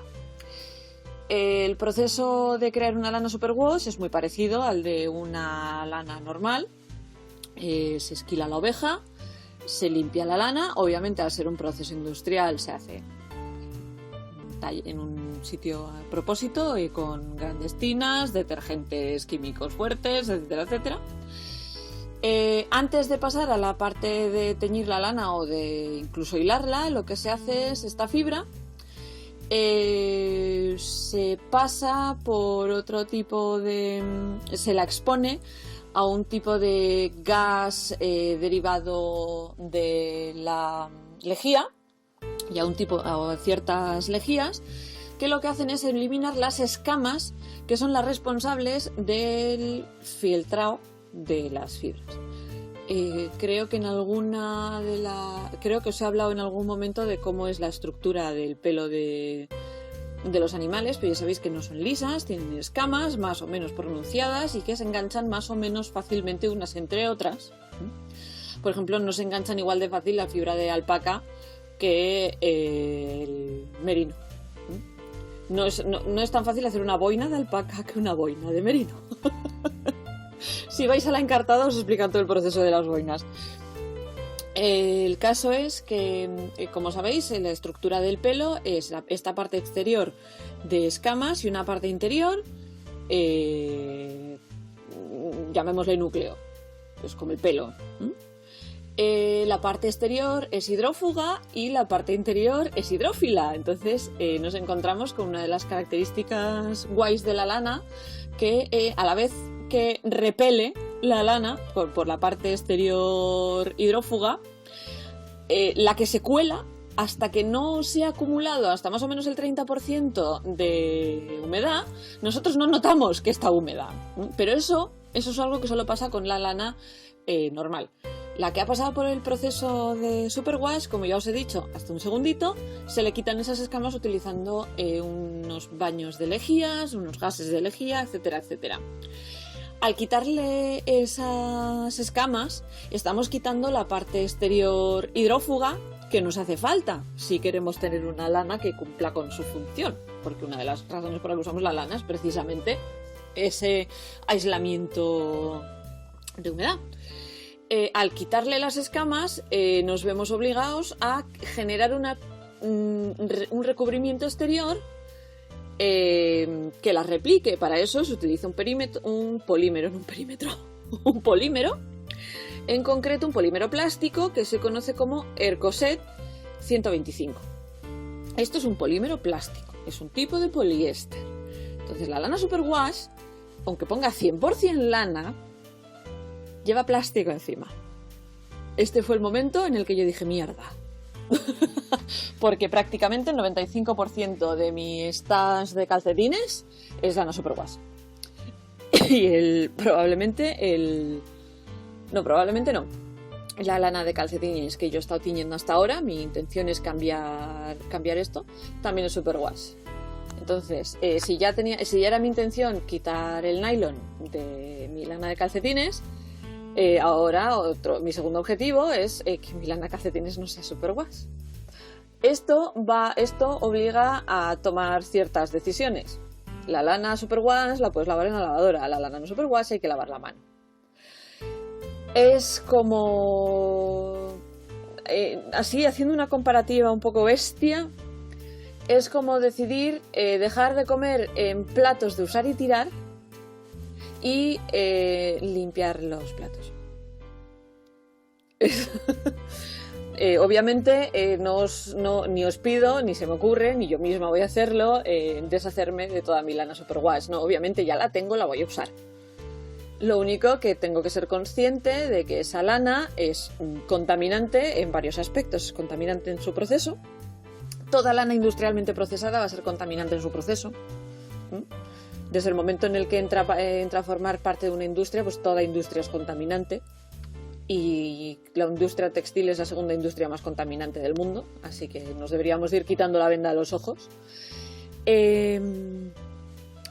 El proceso de crear una lana superwash es muy parecido al de una lana normal. Se esquila la oveja, se limpia la lana. Obviamente, al ser un proceso industrial, se hace en un sitio a propósito y con grandes tinas, detergentes químicos fuertes, etcétera, etcétera. Antes de pasar a la parte de teñir la lana o de incluso hilarla, lo que se hace es esta fibra se pasa por otro tipo se la expone a un tipo de gas derivado de la lejía, y a ciertas lejías, que lo que hacen es eliminar las escamas que son las responsables del fieltrado de las fibras. Creo que creo que os he hablado en algún momento de cómo es la estructura del pelo de los animales, pero ya sabéis que no son lisas, tienen escamas más o menos pronunciadas y que se enganchan más o menos fácilmente unas entre otras. Por ejemplo, no se enganchan igual de fácil la fibra de alpaca que el merino. No es tan fácil hacer una boina de alpaca que una boina de merino. Si vais a la encartada os explican todo el proceso de las boinas. El caso es que, como sabéis, la estructura del pelo es esta parte exterior de escamas y una parte interior, llamémosle núcleo, pues como el pelo. La parte exterior es hidrófuga y la parte interior es hidrófila. Entonces nos encontramos con una de las características guays de la lana, que a la vez que repele la lana por la parte exterior hidrófuga, la que se cuela hasta que no se ha acumulado hasta más o menos el 30% de humedad, nosotros no notamos que está húmeda. Pero eso es algo que solo pasa con la lana normal. La que ha pasado por el proceso de superwash, como ya os he dicho, hasta un segundito, se le quitan esas escamas utilizando unos baños de lejías, unos gases de lejía, etcétera, etcétera. Al quitarle esas escamas, estamos quitando la parte exterior hidrófuga que nos hace falta si queremos tener una lana que cumpla con su función, porque una de las razones por las que usamos la lana es precisamente ese aislamiento de humedad. Al quitarle las escamas nos vemos obligados a generar un recubrimiento exterior que la replique. Para eso se utiliza un polímero, en concreto un polímero plástico que se conoce como Ercoset 125. Esto es un polímero plástico, es un tipo de poliéster. Entonces la lana superwash, aunque ponga 100% lana, lleva plástico encima. Este fue el momento en el que yo dije mierda. Porque prácticamente el 95% de mi stash de calcetines es lana superwash. Y probablemente no. La lana de calcetines que yo he estado tiñendo hasta ahora, mi intención es cambiar esto, también es superwash. Entonces, si ya era mi intención quitar el nylon de mi lana de calcetines, ahora mi segundo objetivo es que mi lana de calcetines no sea superwash. Esto obliga a tomar ciertas decisiones. La lana superwash la puedes lavar en la lavadora, la lana no superwash hay que lavarla a mano. Es como... así, haciendo una comparativa un poco bestia, es como decidir dejar de comer en platos de usar y tirar y limpiar los platos. Obviamente ni os pido, ni se me ocurre, ni yo misma voy a hacerlo, deshacerme de toda mi lana superwash. No, obviamente ya la tengo, la voy a usar. Lo único que tengo que ser consciente de que esa lana es contaminante en varios aspectos. Es contaminante en su proceso. Toda lana industrialmente procesada va a ser contaminante en su proceso. Desde el momento en el que entra a formar parte de una industria, pues toda industria es contaminante. Y la industria textil es la segunda industria más contaminante del mundo, así que nos deberíamos ir quitando la venda de los ojos.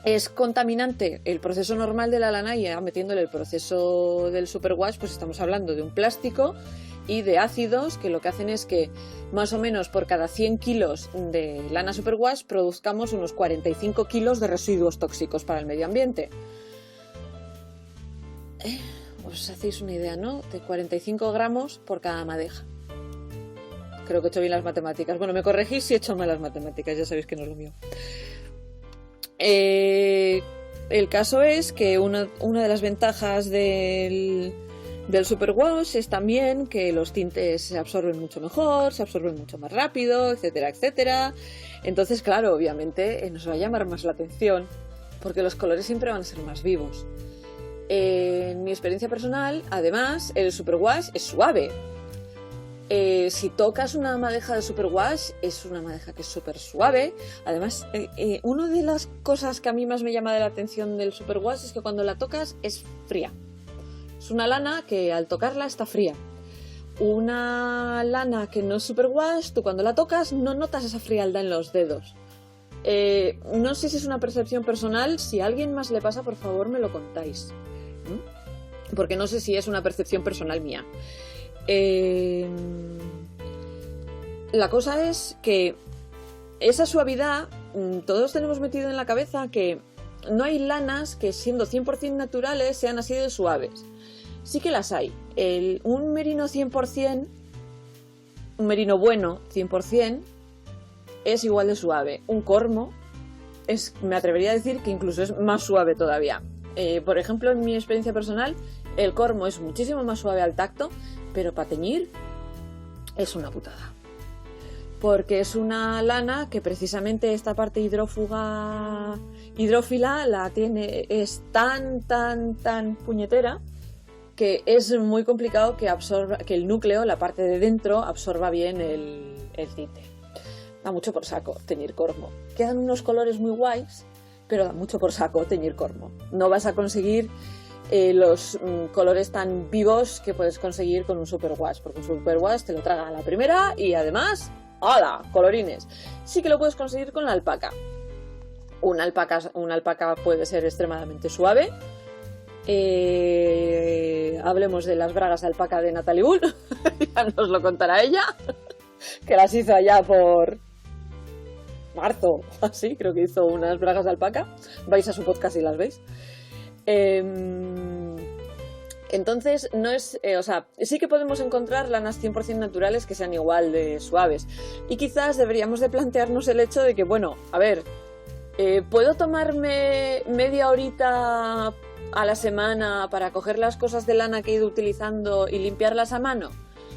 Es contaminante el proceso normal de la lana, y ya metiéndole el proceso del superwash, pues estamos hablando de un plástico y de ácidos que lo que hacen es que más o menos por cada 100 kilos de lana superwash produzcamos unos 45 kilos de residuos tóxicos para el medio ambiente. Os hacéis una idea, ¿no? De 45 gramos por cada madeja. Creo que he hecho bien las matemáticas. Bueno, me corregís si he hecho mal las matemáticas, ya sabéis que no es lo mío. El caso es que una de las ventajas del superwash es también que los tintes se absorben mucho mejor, se absorben mucho más rápido, etcétera, etcétera. Entonces, claro, obviamente nos va a llamar más la atención porque los colores siempre van a ser más vivos. En mi experiencia personal, además, el superwash es suave. Si tocas una madeja de superwash, es una madeja que es súper suave. Además, una de las cosas que a mí más me llama de la atención del superwash es que cuando la tocas es fría. Es una lana que al tocarla está fría. Una lana que no es superwash, tú cuando la tocas no notas esa frialdad en los dedos. No sé si es una percepción personal. Si a alguien más le pasa, por favor me lo contáis. Porque no sé si es una percepción personal mía. La cosa es que esa suavidad, todos tenemos metido en la cabeza que no hay lanas que siendo 100% naturales sean así de suaves. Sí que las hay. Un merino 100%, un merino bueno 100%, es igual de suave. Un cormo me atrevería a decir que incluso es más suave todavía. Por ejemplo, en mi experiencia personal, el cormo es muchísimo más suave al tacto, pero para teñir es una putada. Porque es una lana que precisamente esta parte hidrófila la tiene, es tan puñetera que es muy complicado que el núcleo, la parte de dentro, absorba bien el tinte. Da mucho por saco teñir cormo. Quedan unos colores muy guays, pero da mucho por saco teñir cormo. No vas a conseguir los colores tan vivos que puedes conseguir con un superwash, porque un superwash te lo traga a la primera y además, ¡hala! Colorines. Sí que lo puedes conseguir con la alpaca. Una alpaca puede ser extremadamente suave, Hablemos de las bragas de alpaca de Natalie Bull. Ya nos lo contará ella, que las hizo allá por marzo, así, creo que hizo unas bragas de alpaca. Vais a su podcast y las veis. Entonces, no es, sí que podemos encontrar lanas 100% naturales que sean igual de suaves. Y quizás deberíamos de plantearnos el hecho de que, bueno, a ver, ¿puedo tomarme media horita a la semana para coger las cosas de lana que he ido utilizando y limpiarlas a mano?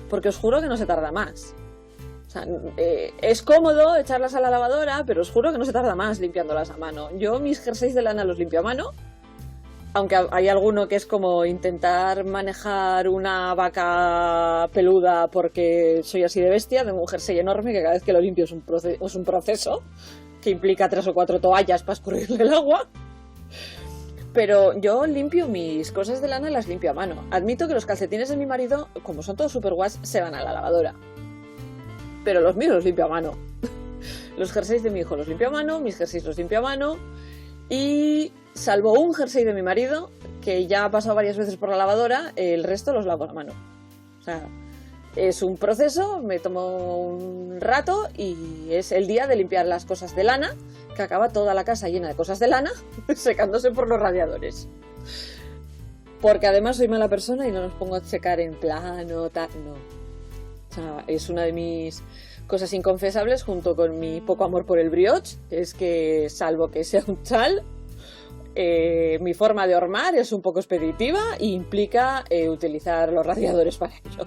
Porque os juro que no se tarda más. O sea, es cómodo echarlas a la lavadora, pero os juro que no se tarda más limpiándolas a mano. Yo mis jerseys de lana los limpio a mano. Aunque hay alguno que es como intentar manejar una vaca peluda porque soy así de bestia, tengo un jersey enorme que cada vez que lo limpio es un proceso que implica 3 o 4 toallas para escurrirle el agua. Pero yo limpio mis cosas de lana, las limpio a mano. Admito que los calcetines de mi marido, como son todos superwash, se van a la lavadora. Pero los míos los limpio a mano. Los jerseys de mi hijo los limpio a mano, mis jerseys los limpio a mano. Y salvo un jersey de mi marido, que ya ha pasado varias veces por la lavadora, el resto los lavo a mano. O sea, es un proceso, me tomo un rato y es el día de limpiar las cosas de lana, que acaba toda la casa llena de cosas de lana, secándose por los radiadores. Porque además soy mala persona y no los pongo a secar en plano, tal, no. O sea, es una de mis cosas inconfesables junto con mi poco amor por el brioche, es que salvo que sea un chal, mi forma de hormar es un poco expeditiva e implica utilizar los radiadores para ello.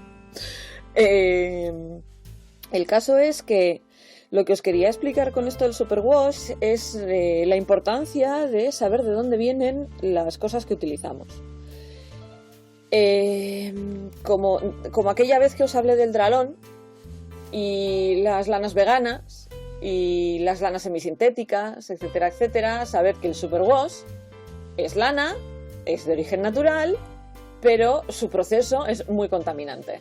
El caso es que lo que os quería explicar con esto del superwash es la importancia de saber de dónde vienen las cosas que utilizamos. Como aquella vez que os hablé del dralón y las lanas veganas y las lanas semisintéticas, etcétera, etcétera, saber que el superwash es lana, es de origen natural, pero su proceso es muy contaminante.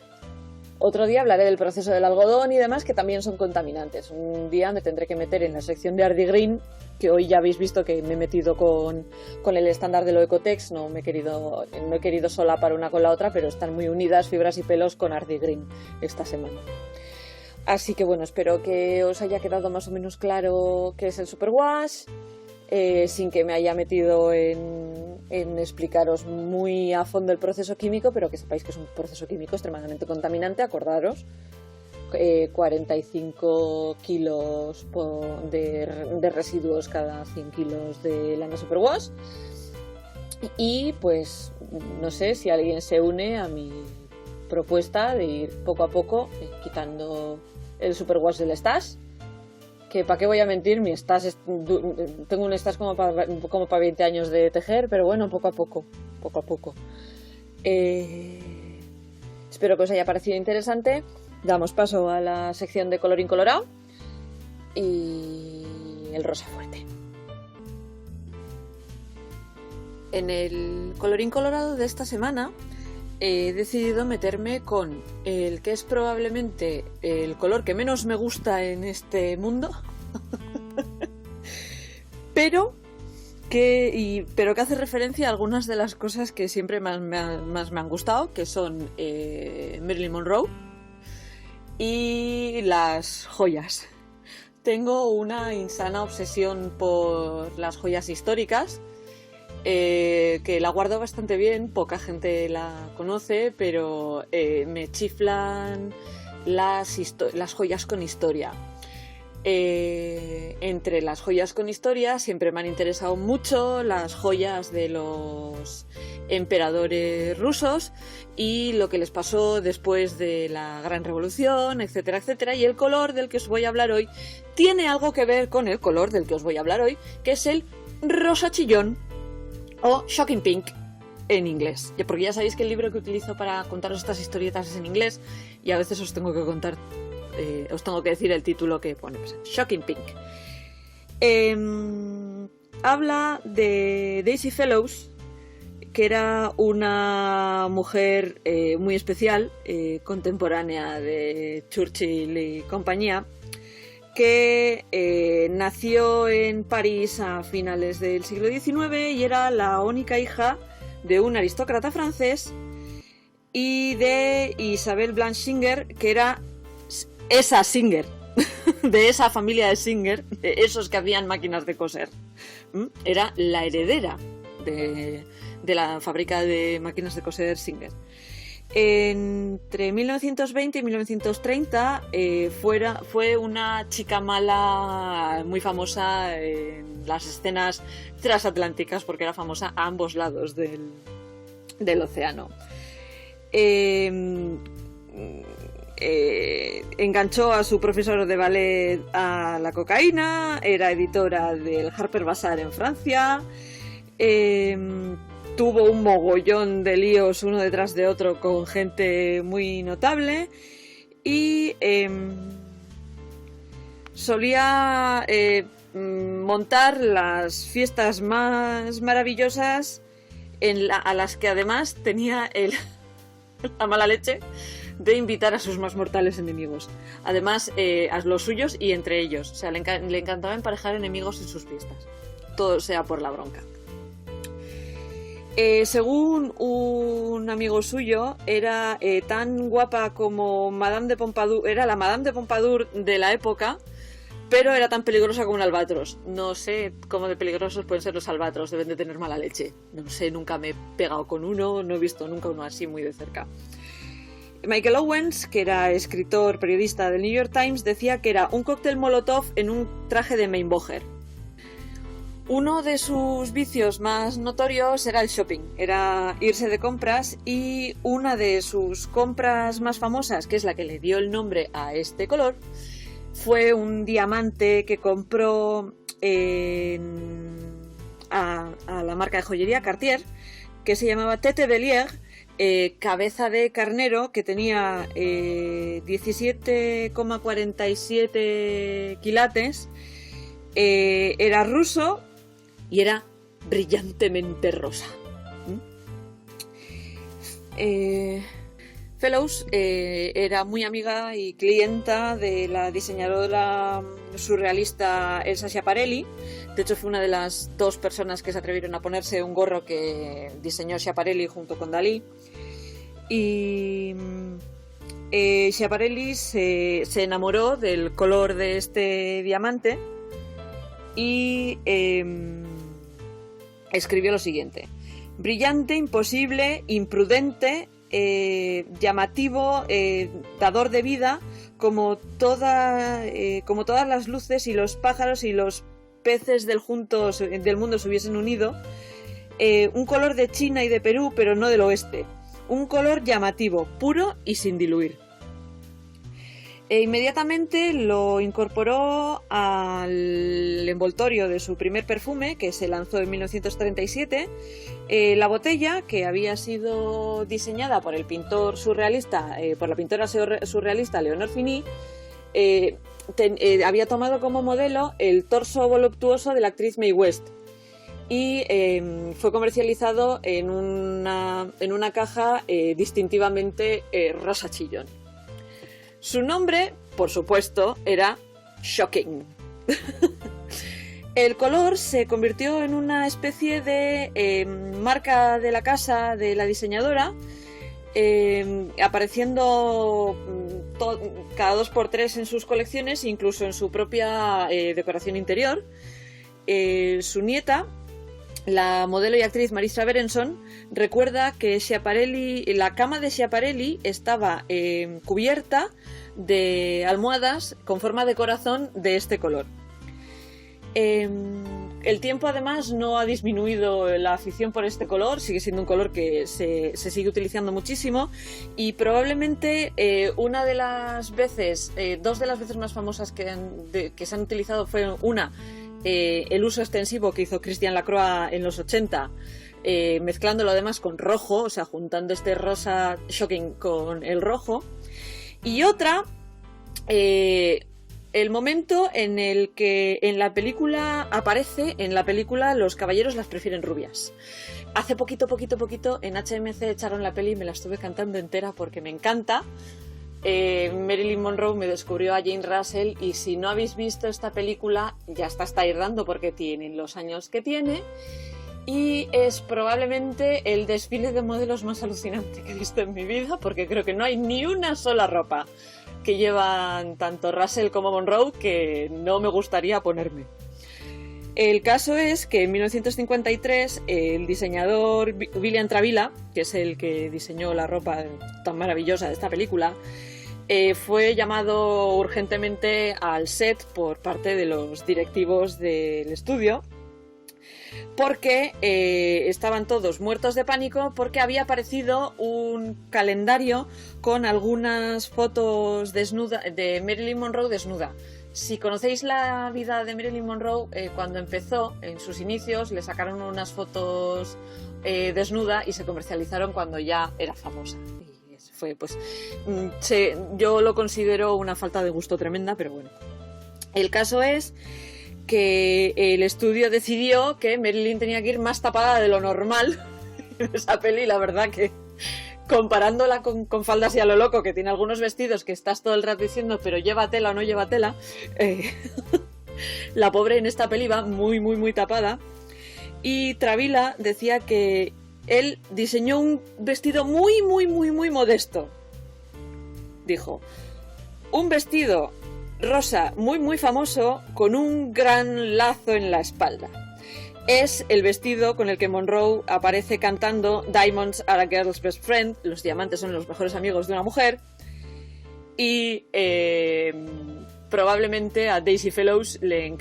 Otro día hablaré del proceso del algodón y demás, que también son contaminantes. Un día me tendré que meter en la sección de Ardi Green, que hoy ya habéis visto que me he metido con el estándar de lo Ecotex. No he querido solapar una con la otra, pero están muy unidas fibras y pelos con Ardi Green esta semana. Así que bueno, espero que os haya quedado más o menos claro qué es el superwash, sin que me haya metido en explicaros muy a fondo el proceso químico, pero que sepáis que es un proceso químico extremadamente contaminante. Acordaros, 45 kilos de residuos cada 100 kilos de lana superwash. Y pues no sé si alguien se une a mi propuesta de ir poco a poco quitando el superwash del stash, que para qué voy a mentir, mi stash tengo un stash como para 20 años de tejer, pero bueno, poco a poco. Espero que os haya parecido interesante. Damos paso a la sección de colorín colorado y el rosa fuerte. En el colorín colorado de esta semana he decidido meterme con el que es probablemente el color que menos me gusta en este mundo, pero que hace referencia a algunas de las cosas que siempre más me han gustado, que son Marilyn Monroe y las joyas. Tengo una insana obsesión por las joyas históricas, que la guardo bastante bien, poca gente la conoce, pero me chiflan las joyas con historia. Entre las joyas con historia siempre me han interesado mucho las joyas de los emperadores rusos y lo que les pasó después de la Gran Revolución, etcétera, etcétera. Y el color del que os voy a hablar hoy tiene algo que ver con el color del que os voy a hablar hoy, que es el rosa chillón, o Shocking Pink en inglés, porque ya sabéis que el libro que utilizo para contaros estas historietas es en inglés y a veces os tengo que decir el título que pone, pues, Shocking Pink. Habla de Daisy Fellows, que era una mujer muy especial, contemporánea de Churchill y compañía, que nació en París a finales del siglo XIX y era la única hija de un aristócrata francés y de Isabel Blanche Singer, que era esa Singer, de esa familia de Singer, de esos que hacían máquinas de coser. Era la heredera de la fábrica de máquinas de coser Singer. Entre 1920 y 1930 fue una chica mala muy famosa en las escenas transatlánticas, porque era famosa a ambos lados del océano. Enganchó a su profesor de ballet a la cocaína, era editora del Harper Bazaar en Francia, tuvo un mogollón de líos uno detrás de otro con gente muy notable y solía montar las fiestas más maravillosas a las que además tenía la mala leche de invitar a sus más mortales enemigos. Además, a los suyos y entre ellos. O sea, le encantaba emparejar enemigos en sus fiestas. Todo sea por la bronca. Según un amigo suyo, era tan guapa como Madame de Pompadour. Era la Madame de Pompadour de la época, pero era tan peligrosa como un albatros. No sé cómo de peligrosos pueden ser los albatros. Deben de tener mala leche. No sé, nunca me he pegado con uno. No he visto nunca uno así muy de cerca. Michael Owens, que era escritor, periodista del New York Times, decía que era un cóctel molotov en un traje de Meinboger. Uno de sus vicios más notorios era el shopping, era irse de compras, y una de sus compras más famosas, que es la que le dio el nombre a este color, fue un diamante que compró a la marca de joyería Cartier, que se llamaba Tete Bellier, cabeza de carnero, que tenía 17,47 quilates, era ruso y era brillantemente rosa. Fellows era muy amiga y clienta de la diseñadora surrealista Elsa Schiaparelli. De hecho, fue una de las dos personas que se atrevieron a ponerse un gorro que diseñó Schiaparelli junto con Dalí. Y Schiaparelli se enamoró del color de este diamante y escribió lo siguiente: brillante, imposible, imprudente, llamativo, dador de vida, como todas las luces y los pájaros y los peces del mundo se hubiesen unido, un color de China y de Perú, pero no del oeste, un color llamativo, puro y sin diluir. Inmediatamente lo incorporó al envoltorio de su primer perfume, que se lanzó en 1937. La botella, que había sido diseñada por el pintor surrealista, por la pintora surrealista Leonor Fini, había tomado como modelo el torso voluptuoso de la actriz Mae West y fue comercializado en una caja distintivamente rosa chillón. Su nombre, por supuesto, era Shocking. El color se convirtió en una especie de marca de la casa de la diseñadora, apareciendo cada 2x3 en sus colecciones, incluso en su propia decoración interior. Su nieta, la modelo y actriz Marisa Berenson, recuerda que la cama de Schiaparelli estaba cubierta de almohadas con forma de corazón de este color. El tiempo además no ha disminuido la afición por este color, sigue siendo un color que se sigue utilizando muchísimo, y probablemente una de las veces, dos de las veces más famosas que se han utilizado fue una, el uso extensivo que hizo Christian Lacroix en los 80, mezclándolo además con rojo, o sea, juntando este rosa Shocking con el rojo. Y otra, el momento en el que en la película los caballeros las prefieren rubias. Hace poquito en HMC echaron la peli y me la estuve cantando entera porque me encanta. Marilyn Monroe me descubrió a Jane Russell, y si no habéis visto esta película ya está tardando porque tienen los años que tiene. y es probablemente el desfile de modelos más alucinante que he visto en mi vida, porque creo que no hay ni una sola ropa que llevan tanto Russell como Monroe que no me gustaría ponerme. El caso es que en 1953 el diseñador William Travilla, que es el que diseñó la ropa tan maravillosa de esta película, fue llamado urgentemente al set por parte de los directivos del estudio, porque estaban todos muertos de pánico porque había aparecido un calendario con algunas fotos de Marilyn Monroe desnuda. Si conocéis la vida de Marilyn Monroe, cuando empezó, en sus inicios, le sacaron unas fotos desnuda y se comercializaron cuando ya era famosa. Y fue, pues, yo lo considero una falta de gusto tremenda, pero bueno. El caso es que el estudio decidió que Marilyn tenía que ir más tapada de lo normal en esa peli. La verdad que, comparándola con faldas y a lo loco, que tiene algunos vestidos que estás todo el rato diciendo pero lleva tela o no lleva tela, la pobre en esta peli va muy, muy, muy tapada. Y Travilla decía que él diseñó un vestido muy, muy, muy, muy modesto. Dijo, un vestido rosa muy, muy famoso con un gran lazo en la espalda. Es el vestido con el que Monroe aparece cantando Diamonds are a girl's best friend, los diamantes son los mejores amigos de una mujer, y probablemente a Daisy Fellows le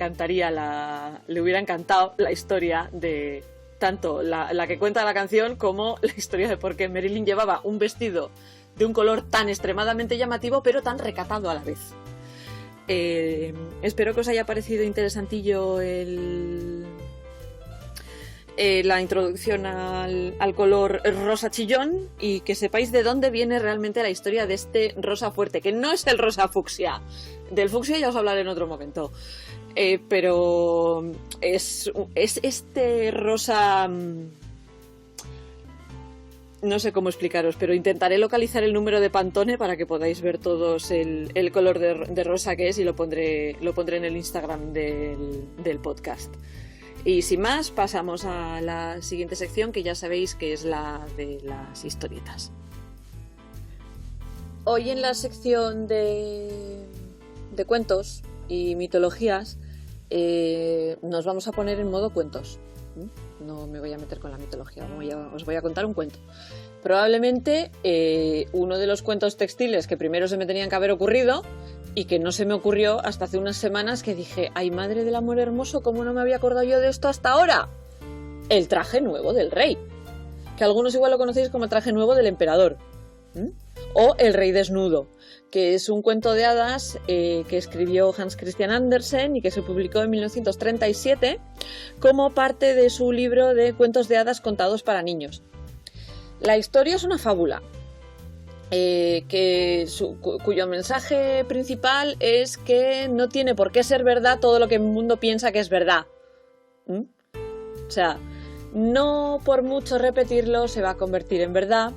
hubiera encantado la historia de tanto la que cuenta la canción como la historia de por qué Marilyn llevaba un vestido de un color tan extremadamente llamativo pero tan recatado a la vez. Espero que os haya parecido interesantillo la introducción al color rosa chillón y que sepáis de dónde viene realmente la historia de este rosa fuerte, que no es el rosa fucsia. Del fucsia ya os hablaré en otro momento, pero es este rosa... No sé cómo explicaros, pero intentaré localizar el número de Pantone para que podáis ver todos el color de rosa que es, y lo pondré en el Instagram del podcast. Y sin más, pasamos a la siguiente sección, que ya sabéis que es la de las historietas. Hoy en la sección de cuentos y mitologías nos vamos a poner en modo cuentos. No me voy a meter con la mitología, os voy a contar un cuento. Probablemente uno de los cuentos textiles que primero se me tenían que haber ocurrido y que no se me ocurrió hasta hace unas semanas, que dije, ¡ay, madre del amor hermoso! ¿Cómo no me había acordado yo de esto hasta ahora? El traje nuevo del rey, que algunos igual lo conocéis como el traje nuevo del emperador. O El rey desnudo, que es un cuento de hadas que escribió Hans Christian Andersen y que se publicó en 1937 como parte de su libro de cuentos de hadas contados para niños. La historia es una fábula cuyo mensaje principal es que no tiene por qué ser verdad todo lo que el mundo piensa que es verdad. O sea, no por mucho repetirlo se va a convertir en verdad.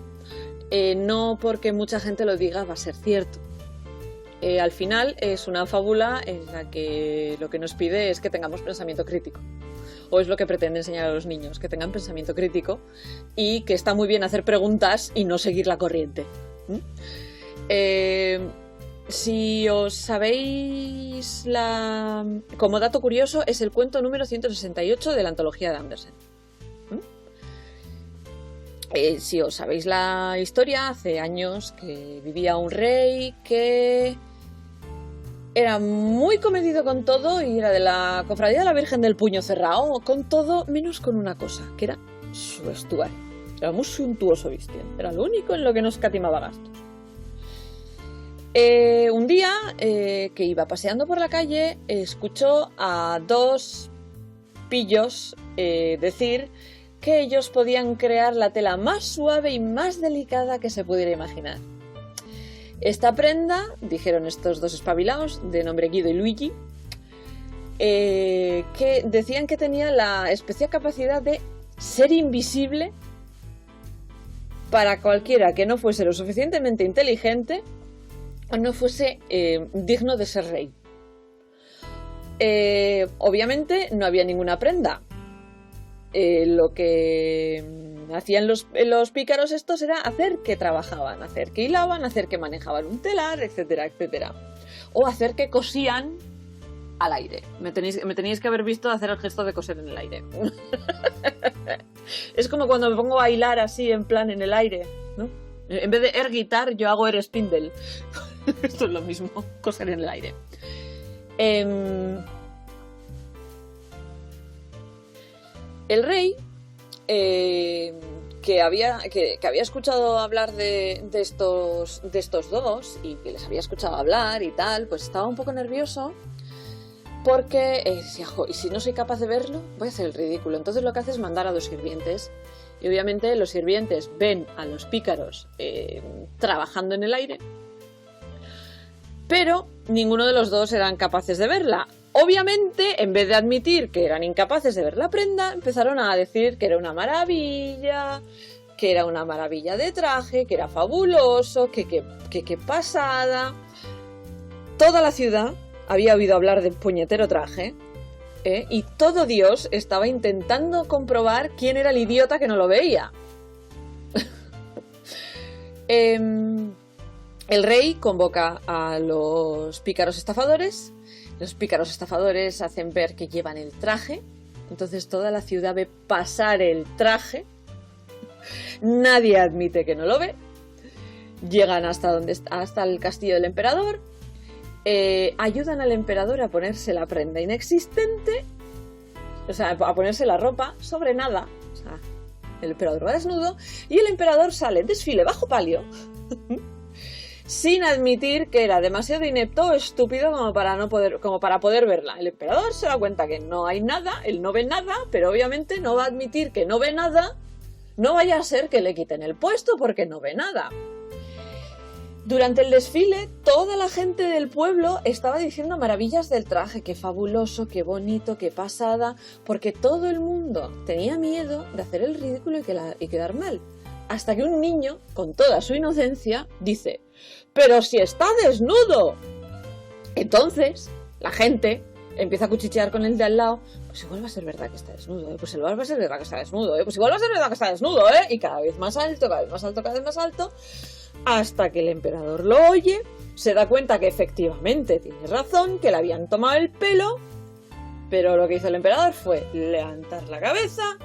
No porque mucha gente lo diga va a ser cierto. Al final es una fábula en la que lo que nos pide es que tengamos pensamiento crítico. O es lo que pretende enseñar a los niños, que tengan pensamiento crítico y que está muy bien hacer preguntas y no seguir la corriente. Si os sabéis como dato curioso, es el cuento número 168 de la antología de Andersen. Si os sabéis la historia, hace años que vivía un rey que era muy comedido con todo y era de la cofradía de la Virgen del Puño Cerrado, con todo menos con una cosa, que era su vestuario. Era muy suntuoso vistiendo, era lo único en lo que no escatimaba gastos. Un día que iba paseando por la calle, escuchó a dos pillos decir que ellos podían crear la tela más suave y más delicada que se pudiera imaginar. Esta prenda, dijeron estos dos espabilados, de nombre Guido y Luigi, que decían que tenía la especial capacidad de ser invisible para cualquiera que no fuese lo suficientemente inteligente o no fuese digno de ser rey. Obviamente no había ninguna prenda lo que hacían los pícaros estos era hacer que trabajaban, hacer que hilaban, hacer que manejaban un telar, etcétera, etcétera. O hacer que cosían al aire. Me teníais que haber visto hacer el gesto de coser en el aire. Es como cuando me pongo a hilar así, en plan, en el aire, ¿no? En vez de air guitar, yo hago air spindle. Esto es lo mismo, coser en el aire. El rey, que había escuchado hablar de estos dos y que les había escuchado hablar y tal, pues estaba un poco nervioso porque decía, y si no soy capaz de verlo, voy a hacer el ridículo. Entonces lo que hace es mandar a los sirvientes. Y obviamente los sirvientes ven a los pícaros trabajando en el aire, pero ninguno de los dos eran capaces de verla. Obviamente, en vez de admitir que eran incapaces de ver la prenda, empezaron a decir que era una maravilla de traje, que era fabuloso, que pasada. Toda la ciudad había oído hablar del puñetero traje, y todo Dios estaba intentando comprobar quién era el idiota que no lo veía. El rey convoca a los pícaros estafadores. Los pícaros estafadores hacen ver que llevan el traje. Entonces toda la ciudad ve pasar el traje. Nadie admite que no lo ve. Llegan hasta el castillo del emperador. Ayudan al emperador a ponerse la prenda inexistente. O sea, a ponerse la ropa sobre nada. O sea, el emperador va desnudo. Y el emperador sale en desfile bajo palio. Sin admitir que era demasiado inepto o estúpido como para poder verla. El emperador se da cuenta que no hay nada, él no ve nada, pero obviamente no va a admitir que no ve nada, no vaya a ser que le quiten el puesto porque no ve nada. Durante el desfile, toda la gente del pueblo estaba diciendo maravillas del traje, qué fabuloso, qué bonito, qué pasada, porque todo el mundo tenía miedo de hacer el ridículo y quedar mal. Hasta que un niño, con toda su inocencia, dice: ¡pero si está desnudo! Entonces, la gente empieza a cuchichear con el de al lado. Pues igual va a ser verdad que está desnudo, pues igual va a ser verdad que está desnudo, pues igual va a ser verdad que está desnudo, Y cada vez más alto, cada vez más alto, cada vez más alto, hasta que el emperador lo oye, se da cuenta que efectivamente tiene razón, que le habían tomado el pelo, pero lo que hizo el emperador fue levantar la cabeza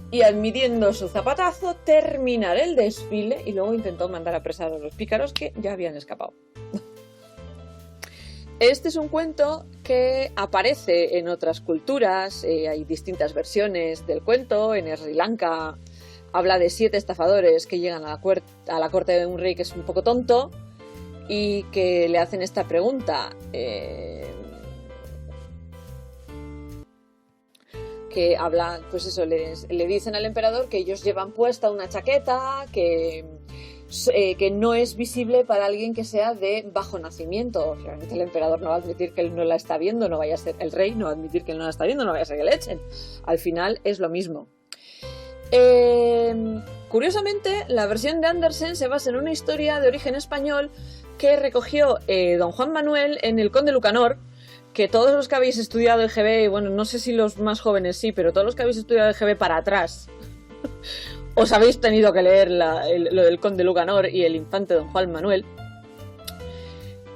y, admitiendo su zapatazo, terminar el desfile, y luego intentó mandar a apresar a los pícaros que ya habían escapado. Este es un cuento que aparece en otras culturas, hay distintas versiones del cuento. En Sri Lanka habla de 7 estafadores que llegan a la corte de un rey que es un poco tonto y que le hacen esta pregunta. Que hablan, pues eso, le dicen al emperador que ellos llevan puesta una chaqueta que no es visible para alguien que sea de bajo nacimiento. Realmente el emperador no va a admitir que él no la está viendo, no vaya a ser el rey, no va a admitir que él no la está viendo, no vaya a ser que le echen. Al final es lo mismo. Curiosamente, la versión de Andersen se basa en una historia de origen español que recogió don Juan Manuel en El Conde Lucanor, que todos los que habéis estudiado EGB, bueno, no sé si los más jóvenes sí, pero todos los que habéis estudiado EGB para atrás, os habéis tenido que leer lo del Conde Lucanor y el infante don Juan Manuel,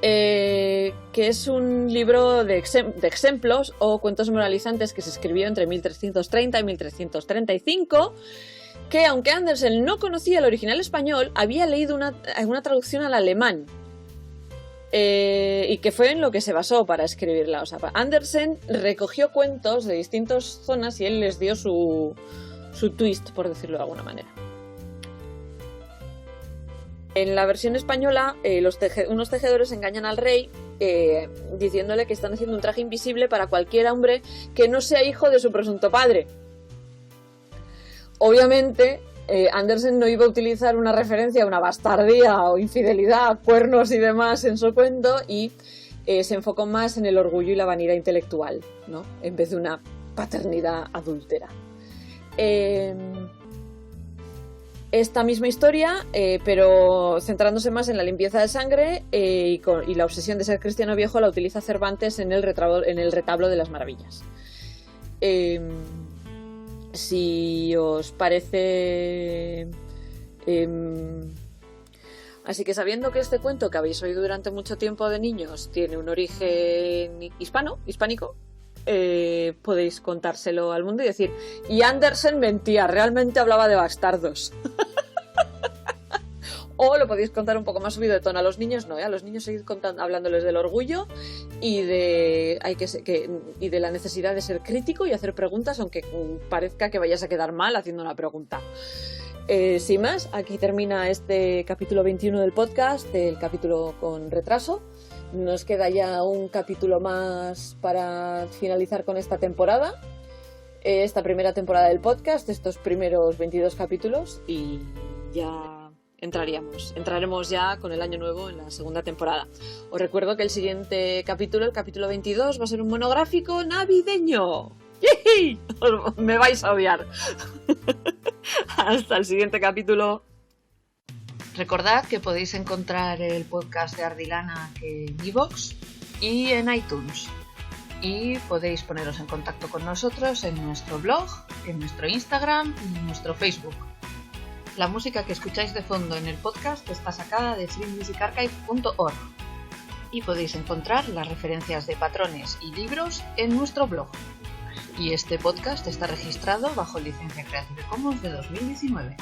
que es un libro de ejemplos o cuentos moralizantes que se escribió entre 1330 y 1335, que aunque Andersen no conocía el original español, había leído una traducción al alemán, y que fue en lo que se basó para escribirla. O sea, Andersen recogió cuentos de distintas zonas y él les dio su twist, por decirlo de alguna manera. En la versión española, unos tejedores engañan al rey diciéndole que están haciendo un traje invisible para cualquier hombre que no sea hijo de su presunto padre. Obviamente, Andersen no iba a utilizar una referencia a una bastardía o infidelidad, cuernos y demás en su cuento, y se enfocó más en el orgullo y la vanidad intelectual, ¿no? En vez de una paternidad adúltera. Esta misma historia, pero centrándose más en la limpieza de sangre y la obsesión de ser cristiano viejo, la utiliza Cervantes en el retablo de las maravillas. Si os parece... Así que sabiendo que este cuento que habéis oído durante mucho tiempo de niños tiene un origen hispánico, podéis contárselo al mundo y decir, y Andersen mentía, realmente hablaba de bastardos. O lo podéis contar un poco más subido de tono. A los niños no, a los niños seguid hablándoles del orgullo y de la necesidad de ser crítico y hacer preguntas, aunque parezca que vayas a quedar mal haciendo una pregunta. Sin más, aquí termina este capítulo 21 del podcast, el capítulo con retraso. Nos queda ya un capítulo más para finalizar con esta temporada, esta primera temporada del podcast, estos primeros 22 capítulos, y ya entraremos ya con el año nuevo en la segunda temporada. Os recuerdo que el siguiente capítulo, el capítulo 22, va a ser un monográfico navideño. ¡Yay! Me vais a odiar. Hasta el siguiente capítulo. Recordad que podéis encontrar el podcast de Ardilana en iVoox y en iTunes. Y podéis poneros en contacto con nosotros en nuestro blog, en nuestro Instagram y en nuestro Facebook. La música que escucháis de fondo en el podcast está sacada de freemusicarchive.org y podéis encontrar las referencias de patrones y libros en nuestro blog. Y este podcast está registrado bajo licencia Creative Commons de 2019.